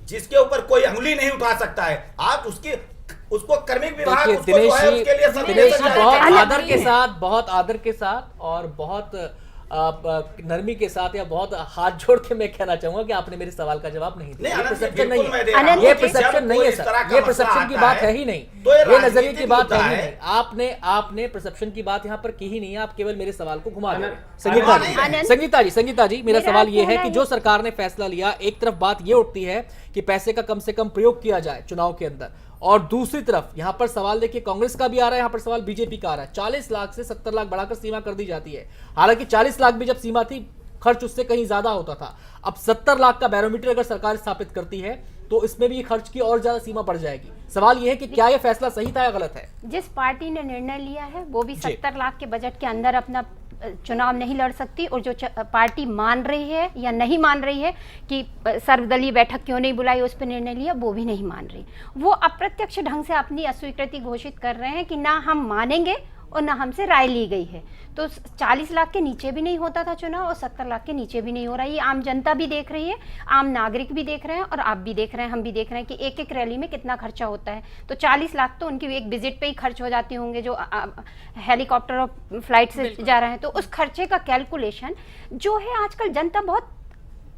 जिसके ऊपर कोई अंगुली नहीं उठा सकता है, आप उसको कार्मिक विभाग उसको जो है उसके लिए दिनेश जी बहुत आदर के साथ और बहुत नरमी के साथ, या बहुत हाथ जोड़ के मैं कहना चाहूंगा कि आपने मेरे सवाल का जवाब नहीं दिया। ये परसेप्शन नहीं है, ये परसेप्शन नहीं है सर, ये परसेप्शन की बात है ही नहीं, ये नजरिए की बात है ही नहीं। आपने परसेप्शन की बात यहाँ पर की ही नहीं है, आप केवल मेरे सवाल को घुमा रहे हैं। संगीता जी मेरा सवाल ये है कि जो सरकार ने फैसला लिया, एक तरफ बात ये उठती है कि पैसे का कम से कम प्रयोग किया जाए चुनाव के अंदर, और दूसरी तरफ यहां पर सवाल देखिए कांग्रेस का भी आ रहा है, यहां पर सवाल बीजेपी का आ रहा है। 40 लाख से 70 लाख बढ़ाकर सीमा कर दी जाती है। हालांकि 40 लाख भी जब सीमा थी, खर्च उससे कहीं ज्यादा होता था। अब 70 लाख का बैरोमीटर अगर सरकार स्थापित करती है तो इसमें भी खर्च की और ज्यादा सीमा बढ़ जाएगी। सवाल यह है कि क्या यह फैसला सही था या गलत है? जिस पार्टी ने निर्णय लिया है वो भी 70 लाख के बजट के अंदर अपना चुनाव नहीं लड़ सकती, और जो पार्टी मान रही है या नहीं मान रही है कि सर्वदलीय बैठक क्यों नहीं बुलाई, उस पर निर्णय लिया, वो भी नहीं मान रही। वो अप्रत्यक्ष ढंग से अपनी अस्वीकृति घोषित कर रहे हैं कि ना हम मानेंगे और ना हमसे राय ली गई है। तो 40 लाख के नीचे भी नहीं होता था चुनाव, और 70 लाख के नीचे भी नहीं हो रहा है। ये आम जनता भी देख रही है, आम नागरिक भी देख रहे हैं, और आप भी देख रहे हैं, हम भी देख रहे हैं कि एक एक रैली में कितना खर्चा होता है। तो 40 लाख तो उनकी एक विजिट पे ही खर्च हो जाते होंगे, जो हेलीकॉप्टर और फ्लाइट से जा रहे हैं। तो उस खर्चे का कैलकुलेशन जो है, आजकल जनता बहुत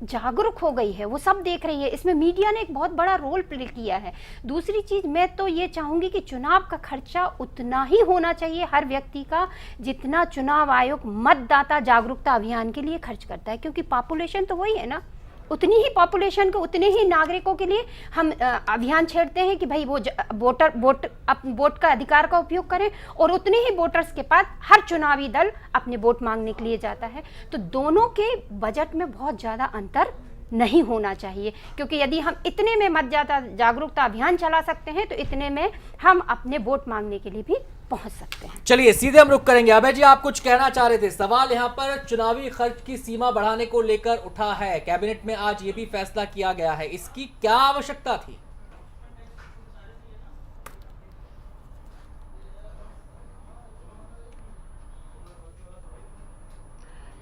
जागरूक हो गई है, वो सब देख रही है। इसमें मीडिया ने एक बहुत बड़ा रोल प्ले किया है। दूसरी चीज, मैं तो ये चाहूंगी कि चुनाव का खर्चा उतना ही होना चाहिए हर व्यक्ति का जितना चुनाव आयोग मतदाता जागरूकता अभियान के लिए खर्च करता है, क्योंकि पॉपुलेशन तो वही है ना। उतनी ही पॉपुलेशन को, उतने ही नागरिकों के लिए हम अभियान छेड़ते हैं कि भाई वो वोट का अधिकार का उपयोग करें, और उतने ही वोटर्स के पास हर चुनावी दल अपने वोट मांगने के लिए जाता है। तो दोनों के बजट में बहुत ज़्यादा अंतर नहीं होना चाहिए, क्योंकि यदि हम इतने में मतदाता जागरूकता अभियान चला सकते हैं तो इतने में हम अपने वोट मांगने के लिए भी पहुंच सकते हैं। चलिए सीधे हम रुक करेंगे। अभय जी आप कुछ कहना चाह रहे थे। सवाल यहां पर चुनावी खर्च की सीमा बढ़ाने को लेकर उठा है, कैबिनेट में आज ये भी फैसला किया गया है, इसकी क्या आवश्यकता थी?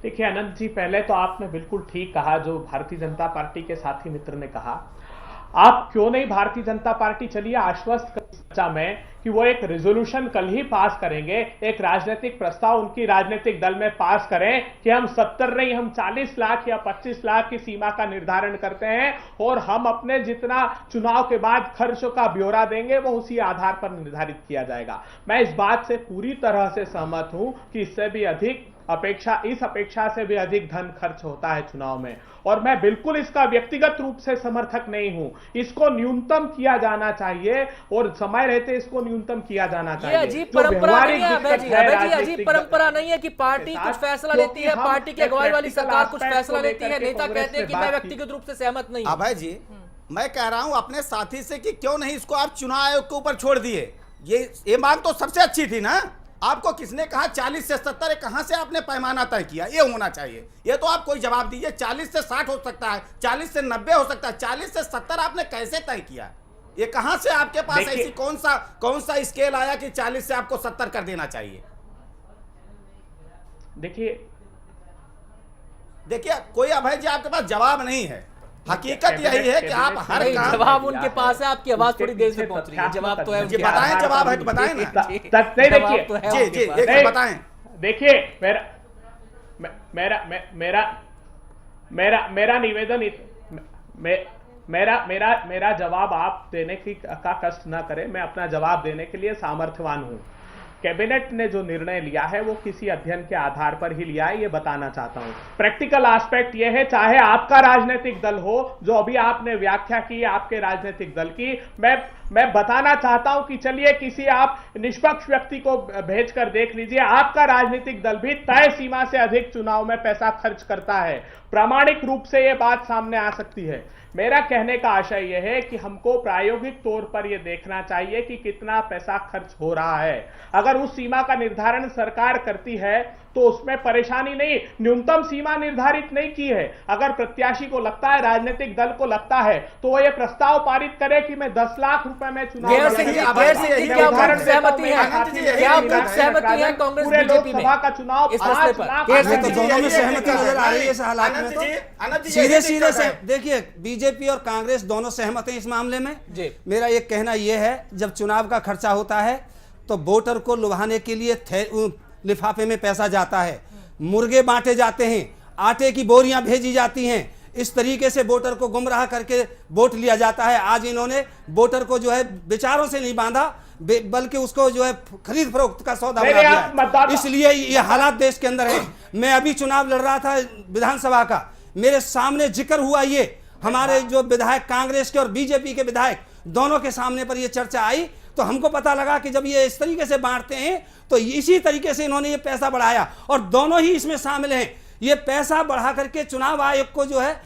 देखिए अनंत जी, पहले तो आपने बिल्कुल ठीक कहा जो भारतीय जनता पार्टी के साथी मित्र ने कहा। आप क्यों नहीं भारतीय जनता पार्टी चलिए आश्वस्त कर चर्चा में कि वो एक रेजोल्यूशन कल ही पास करेंगे, एक राजनीतिक प्रस्ताव उनकी राजनीतिक दल में पास करें कि हम 70 नहीं, हम 40 लाख या 25 लाख की सीमा का निर्धारण करते हैं और हम अपने जितना चुनाव के बाद खर्चों का ब्यौरा देंगे वो उसी आधार पर निर्धारित किया जाएगा। मैं इस बात से पूरी तरह से सहमत हूं कि इससे भी अधिक इस अपेक्षा से भी अधिक धन खर्च होता है चुनाव में, और मैं बिल्कुल इसका व्यक्तिगत रूप से समर्थक नहीं हूं। इसको न्यूनतम किया जाना चाहिए और समय रहते इसको न्यूनतम किया जाना चाहिए। ये अजीब परंपरा नहीं है अभय जी, अजीब परंपरा नहीं है कि पार्टी कुछ फैसला लेती है, पार्टी की अगुवाई वाली सरकार कुछ फैसला लेती है, नेता कहते हैं कि मैं व्यक्तिगत रूप से सहमत नहीं। अभय जी, मैं कह रहा हूं अपने साथी से कि क्यों नहीं इसको आप चुनाव आयोग के ऊपर छोड़ दिए। ये मांग तो सबसे अच्छी थी ना। आपको किसने कहा 40 से 70? कहां से आपने पैमाना तय किया? ये होना चाहिए, ये तो आप कोई जवाब दीजिए। 40 से 60 हो सकता है, 40 से 90 हो सकता है, 40 से 70 आपने कैसे तय किया? ये कहां से आपके पास ऐसी कौन सा स्केल आया कि 40 से आपको 70 कर देना चाहिए? देखिए कोई अभय जी आपके पास जवाब नहीं है। हकीकत यही है कि आप हर काम जवाब उनके पास है, आपकी आवाज थोड़ी देर से पहुंच रही है। जवाब तो है, बताएं, जवाब है तो बताएं ना। देखिए जी एक बताएं। देखिए मेरा निवेदन, मेरा जवाब आप देने का कष्ट ना करें। मैं अपना जवाब देने के लिए सामर्थ्यवान हूं। कैबिनेट ने जो निर्णय लिया है वो किसी अध्ययन के आधार पर ही लिया है, ये बताना चाहता हूं। प्रैक्टिकल एस्पेक्ट ये है, चाहे आपका राजनीतिक दल हो, जो अभी आपने व्याख्या की आपके राजनीतिक दल की, मैं बताना चाहता हूं कि चलिए किसी आप निष्पक्ष व्यक्ति को भेजकर देख लीजिए, आपका राजनीतिक दल भी तय सीमा से अधिक चुनाव में पैसा खर्च करता है। प्रामाणिक रूप से यह बात सामने आ सकती है। मेरा कहने का आशय यह है कि हमको प्रायोगिक तौर पर यह देखना चाहिए कि कितना पैसा खर्च हो रहा है। अगर उस सीमा का निर्धारण सरकार करती है तो उसमें परेशानी नहीं, न्यूनतम सीमा निर्धारित नहीं की है। अगर प्रत्याशी को लगता है, राजनीतिक दल को लगता है, तो वो ये प्रस्ताव पारित करे कि मैं 10 लाख रुपए में चुनाव लोकसभा का चुनाव 5 लाख दोनों में सहमति नजर आ रही है इस हालात में। तो सीधे देखिए बीजेपी और कांग्रेस दोनों सहमत हैं इस मामले में। मेरा ये कहना यह है, जब चुनाव का खर्चा होता है तो वोटर को लुभाने के लिए लिफाफे में पैसा जाता है, मुर्गे बांटे जाते हैं, आटे की बोरियां भेजी जाती हैं, इस तरीके से वोटर को गुमराह करके वोट लिया जाता है। आज इन्होंने वोटर को जो है विचारों से नहीं बांधा, बल्कि उसको जो है खरीद फरोख्त का सौदा बना दिया। इसलिए ये हालात देश के अंदर है। मैं अभी चुनाव लड़ रहा था विधानसभा का, मेरे सामने जिक्र हुआ, ये हमारे जो विधायक कांग्रेस के और बीजेपी के विधायक दोनों के सामने पर यह चर्चा आई, तो हमको पता लगा कि जब ये इस तरीके से बांटते हैं तो इसी तरीके से इन्होंने ये पैसा बढ़ाया, और दोनों ही इसमें शामिल हैं। ये पैसा बढ़ा करके चुनाव आयोग को जो है,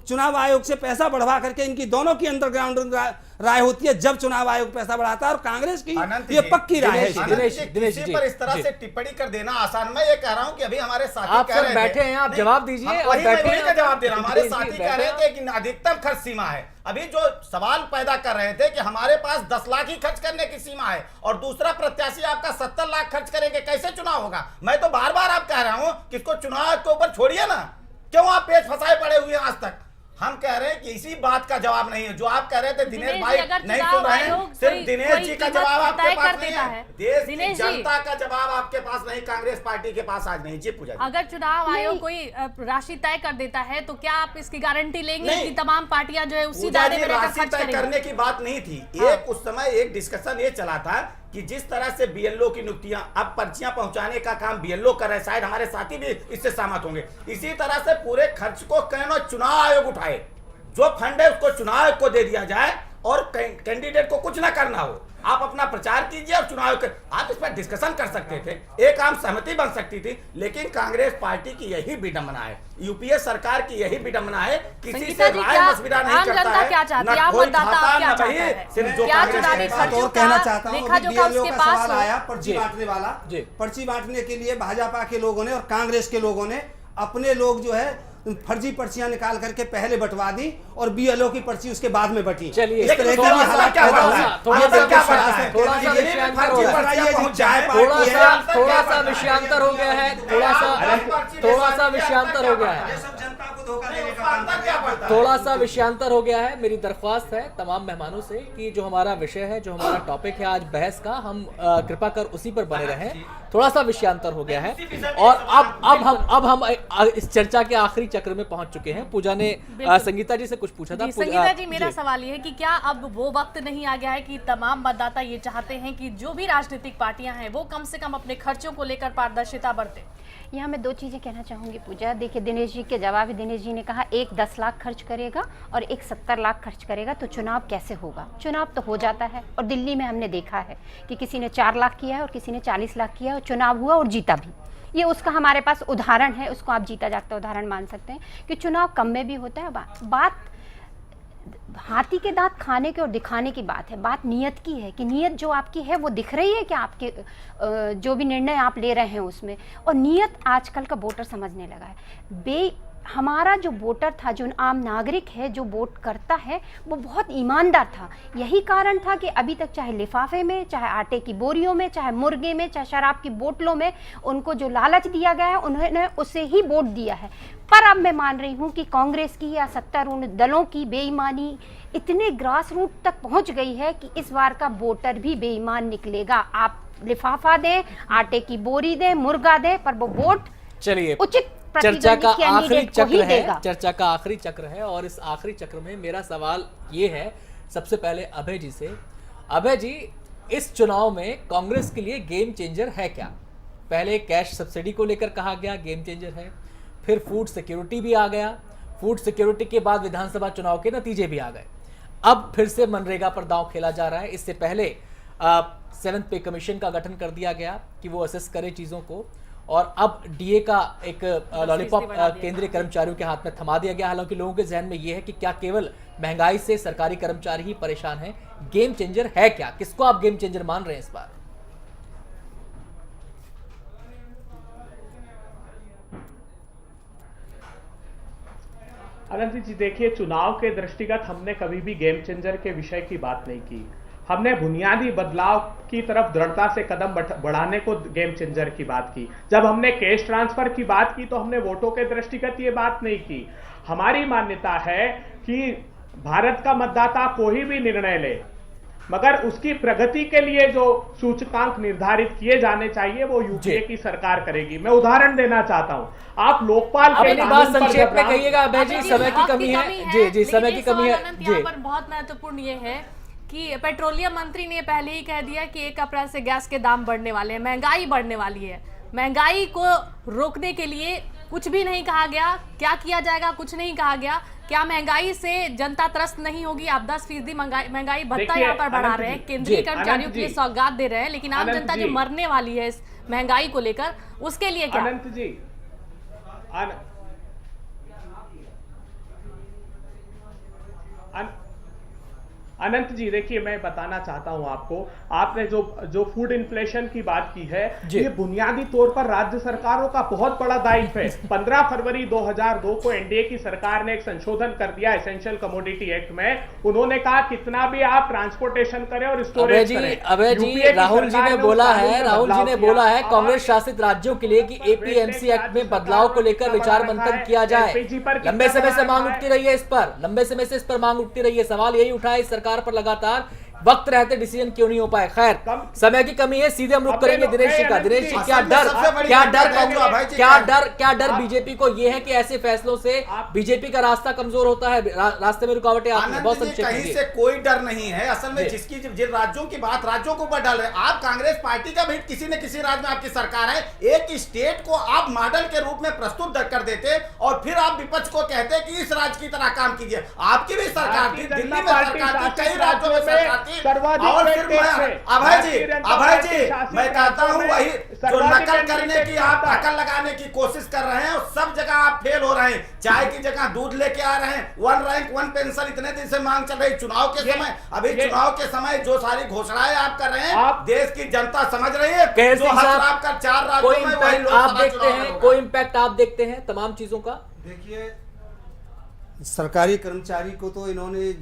चुनाव आयोग से पैसा बढ़वा करके इनकी दोनों की अंडरग्राउंड राय होती है जब चुनाव आयोग पैसा बढ़ाता है, और कांग्रेस की ये पक्की राय है। किसी पर इस तरह से टिप्पणी कर देना आसान। मैं ये कह रहा हूं कि अभी हमारे साथी कह रहे थे, बैठे हैं, आप जवाब दीजिए। जवाब दे रहा हूं। हमारे साथी कह रहे थे कि अधिकतम खर्च सीमा है। अभी जो सवाल पैदा कर रहे थे कि हमारे पास 10 लाख ही खर्च करने की सीमा है और दूसरा प्रत्याशी आपका 70 लाख खर्च करेंगे, कैसे चुनाव होगा? मैं तो बार बार आप कह रहा हूं कि इसको चुनाव के ऊपर छोड़िए ना, क्यों आप पेच फंसाए पड़े हुए हैं आज तक? हम कह रहे हैं कि इसी बात का जवाब नहीं है जो आप कह रहे थे। दिनेश भाई नहीं सुन रहे हैं, सिर्फ दिनेश जी का जवाब आपके पास नहीं है, देश की जनता का जवाब आपके पास नहीं, कांग्रेस पार्टी के पास आज नहीं। जी पूजा, अगर चुनाव आयोग कोई राशि तय कर देता है तो क्या आप इसकी गारंटी लेंगे कि तमाम पार्टियां जो है उसी दायरे में रहकर खर्च करेंगी? करने की बात नहीं थी। एक उस समय एक डिस्कशन ये चला था कि जिस तरह से बीएलओ की नियुक्तियां, अब पर्चियां पहुंचाने का काम बीएलओ कर रहे हैं, शायद हमारे साथी भी इससे सहमत होंगे। इसी तरह से पूरे खर्च को कहना चुनाव आयोग उठाए, जो फंड है उसको चुनाव आयोग को दे दिया जाए और कैंडिडेट को कुछ ना करना हो। आप अपना प्रचार कीजिए और चुनाव आप इस पर डिस्कशन कर सकते थे, एक आम सहमति बन सकती थी। लेकिन कांग्रेस पार्टी की यही विडंबना है, यूपीए सरकार की यही विडंबना है, किसी से राय मशविरा नहीं करता है, ना कोई खाता ना वही, सिर्फ जो और कहना चाहता हूँ बीएलओ का सवाल आया पर्ची बांटने वाला। पर्ची बांटने के लिए भाजपा के लोगों ने और कांग्रेस के लोगों ने अपने लोग जो है फर्जी पर्चियां निकाल करके पहले बंटवा दी और बीएलओ की पर्ची उसके बाद में बंटी। चलिए, इस तरह के भी हालात पैदा हुए हैं। थोड़ा सा विषयांतर हो गया है, थोड़ा सा विषयांतर हो गया है, थोड़ा सा विषयांतर हो गया है। मेरी दरख्वास्त है तमाम मेहमानों से कि जो हमारा विषय है, जो हमारा टॉपिक है आज बहस का, हम कृपा कर उसी पर बने रहें। थोड़ा सा विषयांतर हो गया है और अब हम इस चर्चा के आखिरी चक्र में पहुंच चुके हैं। पूजा ने संगीता जी से कुछ पूछा था। संगीता जी, मेरा सवाल ये है कि क्या अब वो वक्त नहीं आ गया है कि तमाम मतदाता ये चाहते हैं कि जो भी राजनीतिक पार्टियां हैं वो कम से कम अपने खर्चों को लेकर पारदर्शिता बरते? यहाँ मैं 2 चीज़ें कहना चाहूँगी पूजा। देखिए, दिनेश जी के जवाब, दिनेश जी ने कहा एक 10 लाख खर्च करेगा और एक 70 लाख खर्च करेगा तो चुनाव कैसे होगा? चुनाव तो हो जाता है और दिल्ली में हमने देखा है कि किसी ने 4 लाख किया है और किसी ने 40 लाख किया है और चुनाव हुआ और जीता भी। ये उसका हमारे पास उदाहरण है, उसको आप जीता जागता उदाहरण मान सकते हैं कि चुनाव कम में भी होता है। बात हाथी के दांत खाने के और दिखाने की बात है, बात नियत की है कि नियत जो आपकी है वो दिख रही है कि आपके जो भी निर्णय आप ले रहे हैं उसमें, और नियत आजकल का वोटर समझने लगा है। हमारा जो वोटर था, जो आम नागरिक है, जो वोट करता है, वो बहुत ईमानदार था। यही कारण था कि अभी तक चाहे लिफाफे में, चाहे आटे की बोरियों में, चाहे मुर्गे में, चाहे शराब की बोतलों में उनको जो लालच दिया गया है उन्होंने उसे ही वोट दिया है। पर अब मैं मान रही हूँ कि कांग्रेस की या सत्तारूढ़ दलों की बेईमानी इतने ग्रास रूट तक पहुँच गई है कि इस बार का वोटर भी बेईमान निकलेगा। आप लिफाफा दें, आटे की बोरी दें, मुर्गा दें, पर वो वोट चलिए उचित चर्चा का आखिरी चक्र है, चर्चा का आखिरी चक्र है और इस आखिरी चक्र में मेरा सवाल ये है सबसे पहले अभय जी से। अभय जी, इस चुनाव में कांग्रेस के लिए गेम चेंजर है क्या? पहले कैश सब्सिडी को लेकर कहा गया गेम चेंजर है, फिर फूड सिक्योरिटी भी आ गया, फूड सिक्योरिटी के बाद विधानसभा चुनाव के नतीजे भी आ गए, अब फिर से मनरेगा पर दांव खेला जा रहा है। इससे पहले 7th पे कमीशन का गठन कर दिया गया कि वो असेस करे चीज़ों को, और अब डीए का एक लॉलीपॉप केंद्रीय कर्मचारियों के हाथ में थमा दिया गया। हालांकि लोगों के जहन में ये है कि क्या केवल महंगाई से सरकारी कर्मचारी ही परेशान हैं? गेम चेंजर है क्या? किसको आप गेम चेंजर मान रहे हैं इस बार? अनंत जी, देखिए, चुनाव के दृष्टिगत हमने कभी भी गेम चेंजर के विषय की बात नहीं की। हमने बुनियादी बदलाव की तरफ दृढ़ता से कदम बढ़ाने को गेम चेंजर की बात की। जब हमने कैश ट्रांसफर की बात की तो हमने वोटों के दृष्टिगत ये बात नहीं की। हमारी मान्यता है कि भारत का मतदाता कोई भी निर्णय ले, मगर उसकी प्रगति के लिए जो सूचकांक निर्धारित किए जाने चाहिए वो यूपीए की सरकार करेगी। मैं उदाहरण देना चाहता हूं, आप लोकपाल के बात संक्षेप में कहिएगा अभय जी, समय की कमी है। जी, समय की कमी है। जी, पर बहुत महत्वपूर्ण ये है कि पेट्रोलियम मंत्री ने पहले ही कह दिया कि 1 अप्रैल से गैस के दाम बढ़ने वाले हैं, महंगाई बढ़ने वाली है। महंगाई को रोकने के लिए कुछ भी नहीं कहा गया। क्या किया जाएगा? कुछ नहीं कहा गया। क्या महंगाई से जनता त्रस्त नहीं होगी? आप 10% महंगाई भत्ता यहाँ पर बढ़ा रहे हैं, केंद्रीय कर्मचारियों के लिए सौगात दे रहे हैं, लेकिन आम जनता जो मरने वाली है इस महंगाई को लेकर, उसके लिए क्या? अनंत जी, अनंत जी, देखिए, मैं बताना चाहता हूं आपको, आपने जो फूड इन्फ्लेशन की बात की है, ये बुनियादी तौर पर राज्य सरकारों का बहुत बड़ा दायित्व है। 15 फरवरी 2002 को एनडीए की सरकार ने एक संशोधन कर दिया एसेंशियल कमोडिटी एक्ट में। उन्होंने कहा कितना भी आप ट्रांसपोर्टेशन करें और स्टोरेज करें। अभय जी, राहुल जी ने बोला है कांग्रेस शासित राज्यों के लिए कि एपीएमसी एक्ट में बदलाव को लेकर विचार मंथन किया जाए। लंबे समय से मांग उठती रही है इस पर, लंबे समय से इस पर मांग उठती रही है। सवाल यही उठा है सरकार पर लगातार, वक्त रहते डिसीजन क्यों नहीं हो पाए? खैर, समय की कमी है, सीधे हम रुक करेंगे दिनेश जी का। दिनेश जी, क्या डर बीजेपी को ये है कि ऐसे फैसलों से बीजेपी का रास्ता कमजोर होता है, रास्ते में रुकावटें आती हैं? बहुत संक्षेप में। कहीं से कोई डर नहीं है असल में। जिसकी जिन राज्यों की बात राज्यों को ऊपर डाल रहे हैं आप, कांग्रेस पार्टी का भी किसी न किसी राज्य में आपकी सरकार है। एक स्टेट को आप मॉडल के रूप में प्रस्तुत कर देते और फिर आप विपक्ष को कहते कि इस राज्य की तरह काम कीजिए। आपकी भी सरकार थी, दिल्ली में सरकार थी, कई राज्यों में सरकार थी। और फिर अभय जी, मैं कहता हूं वही जो नकल करने की, आप अकल लगाने की कोशिश कर रहे हैं और सब जगह आप फेल हो रहे हैं। चाय की जगह दूध लेके आ रहे हैं, 1 रैंक 1 पेंशन इतने दिन से मांग चल रही। चुनाव के समय, अभी चुनाव के समय जो सारी घोषणाएं आप कर रहे हैं, देश की जनता समझ रही है। जो आप कर 4 राज्यों में वही लोग आप देखते हैं, कोई इम्पैक्ट आप देखते हैं तमाम चीजों का? देखिए, सरकारी कर्मचारी को तो इन्होंने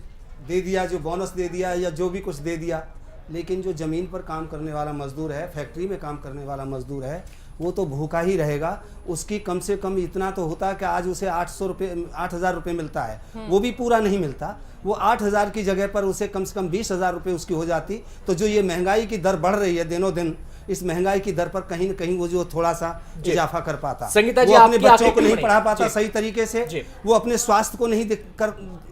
दे दिया, जो बोनस दे दिया या जो भी कुछ दे दिया, लेकिन जो ज़मीन पर काम करने वाला मजदूर है, फैक्ट्री में काम करने वाला मजदूर है, वो तो भूखा ही रहेगा। उसकी कम से कम इतना तो होता है कि आज उसे 8,000 रुपये मिलता है, वो भी पूरा नहीं मिलता। वो 8,000 की जगह पर उसे कम से कम 20,000 रुपये उसकी हो जाती। तो जो ये महंगाई की दर बढ़ रही है दिनों दिन, इस महंगाई की दर पर कहीं न कहीं वो जो थोड़ा सा इजाफा कर पाता, संगीता जी, वो अपने आपकी बच्चों को आखिरी नहीं टिप्पणी। पढ़ा पाता जी। सही तरीके से, वो अपने स्वास्थ्य को नहीं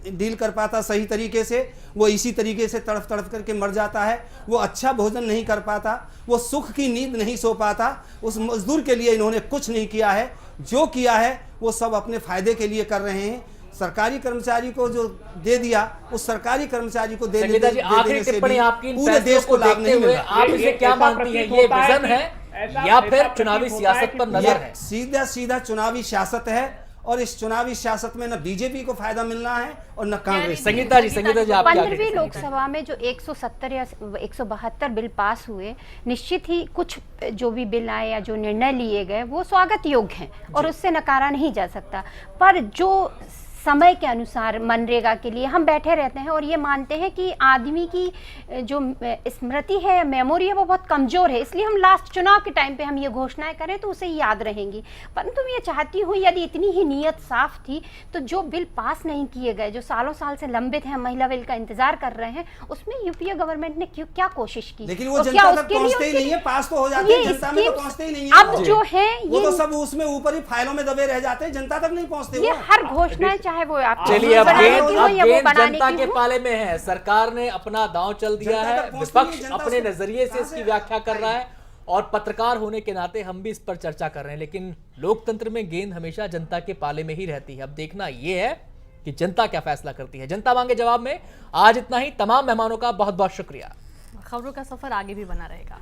डील कर पाता सही तरीके से, वो इसी तरीके से तड़फ तड़फ करके मर जाता है। वो अच्छा भोजन नहीं कर पाता, वो सुख की नींद नहीं सो पाता। उस मजदूर के लिए इन्होंने कुछ नहीं किया है। जो किया है वो सब अपने फायदे के लिए कर रहे हैं। सरकारी कर्मचारी को जो दे दिया, उस सरकारी कर्मचारी को दे संगीता जी, आखिरी देने से टिप्पणी भी आपकी इन पूरे फैसलों देश को लाभ देखते नहीं हुए मिल रहा। आप इसे क्या मानती हैं? ये विजन है या फिर चुनावी सियासत पर नजर है? सीधा सीधा चुनावी सियासत है, और इस चुनावी सियासत में न बीजेपी को फायदा मिलना है और न कांग्रेस। संगीता जी, आप 15वीं लोकसभा में जो 170 या 172 बिल पास हुए, निश्चित ही कुछ जो भी बिल आए या जो निर्णय लिए गए वो स्वागत योग्य हैं और उससे नकारा नहीं जा सकता। पर जो समय के अनुसार मनरेगा के लिए हम बैठे रहते हैं और ये मानते हैं कि आदमी की जो स्मृति है, मेमोरी है, वो बहुत कमज़ोर है, इसलिए हम लास्ट चुनाव के टाइम पे हम ये घोषणाएं करें तो उसे याद रहेंगी। परंतु मैं ये चाहती हूँ, यदि इतनी ही नीयत साफ थी तो जो बिल पास नहीं किए गए, जो सालों साल से लंबित हैं, महिला बिल का इंतजार कर रहे हैं, उसमें यूपीए गवर्नमेंट ने क्या कोशिश की? लेकिन वो जनता तक पहुंचते ही नहीं है। पास तो हो जाते हैं, जनता में तो पहुंचते ही नहीं है। अब जो है वो तो सब उसमें ऊपर ही फाइलों में दबे रह जाते हैं, जनता तक नहीं पहुंचते। ये हर घोषणाएं, चाहे वो आप चलिए, अब गेंद जनता के पाले में है। सरकार ने अपना दांव चल दिया है, विपक्ष अपने नजरिए से इसकी व्याख्या कर रहा है और पत्रकार होने के नाते हम भी इस पर चर्चा कर रहे हैं। लेकिन लोकतंत्र में गेंद हमेशा जनता के पाले में ही रहती है। अब देखना यह है कि जनता क्या फैसला करती है। जनता मांगे जवाब में आज इतना ही। तमाम मेहमानों का बहुत बहुत शुक्रिया। खबरों का सफर आगे भी बना रहेगा।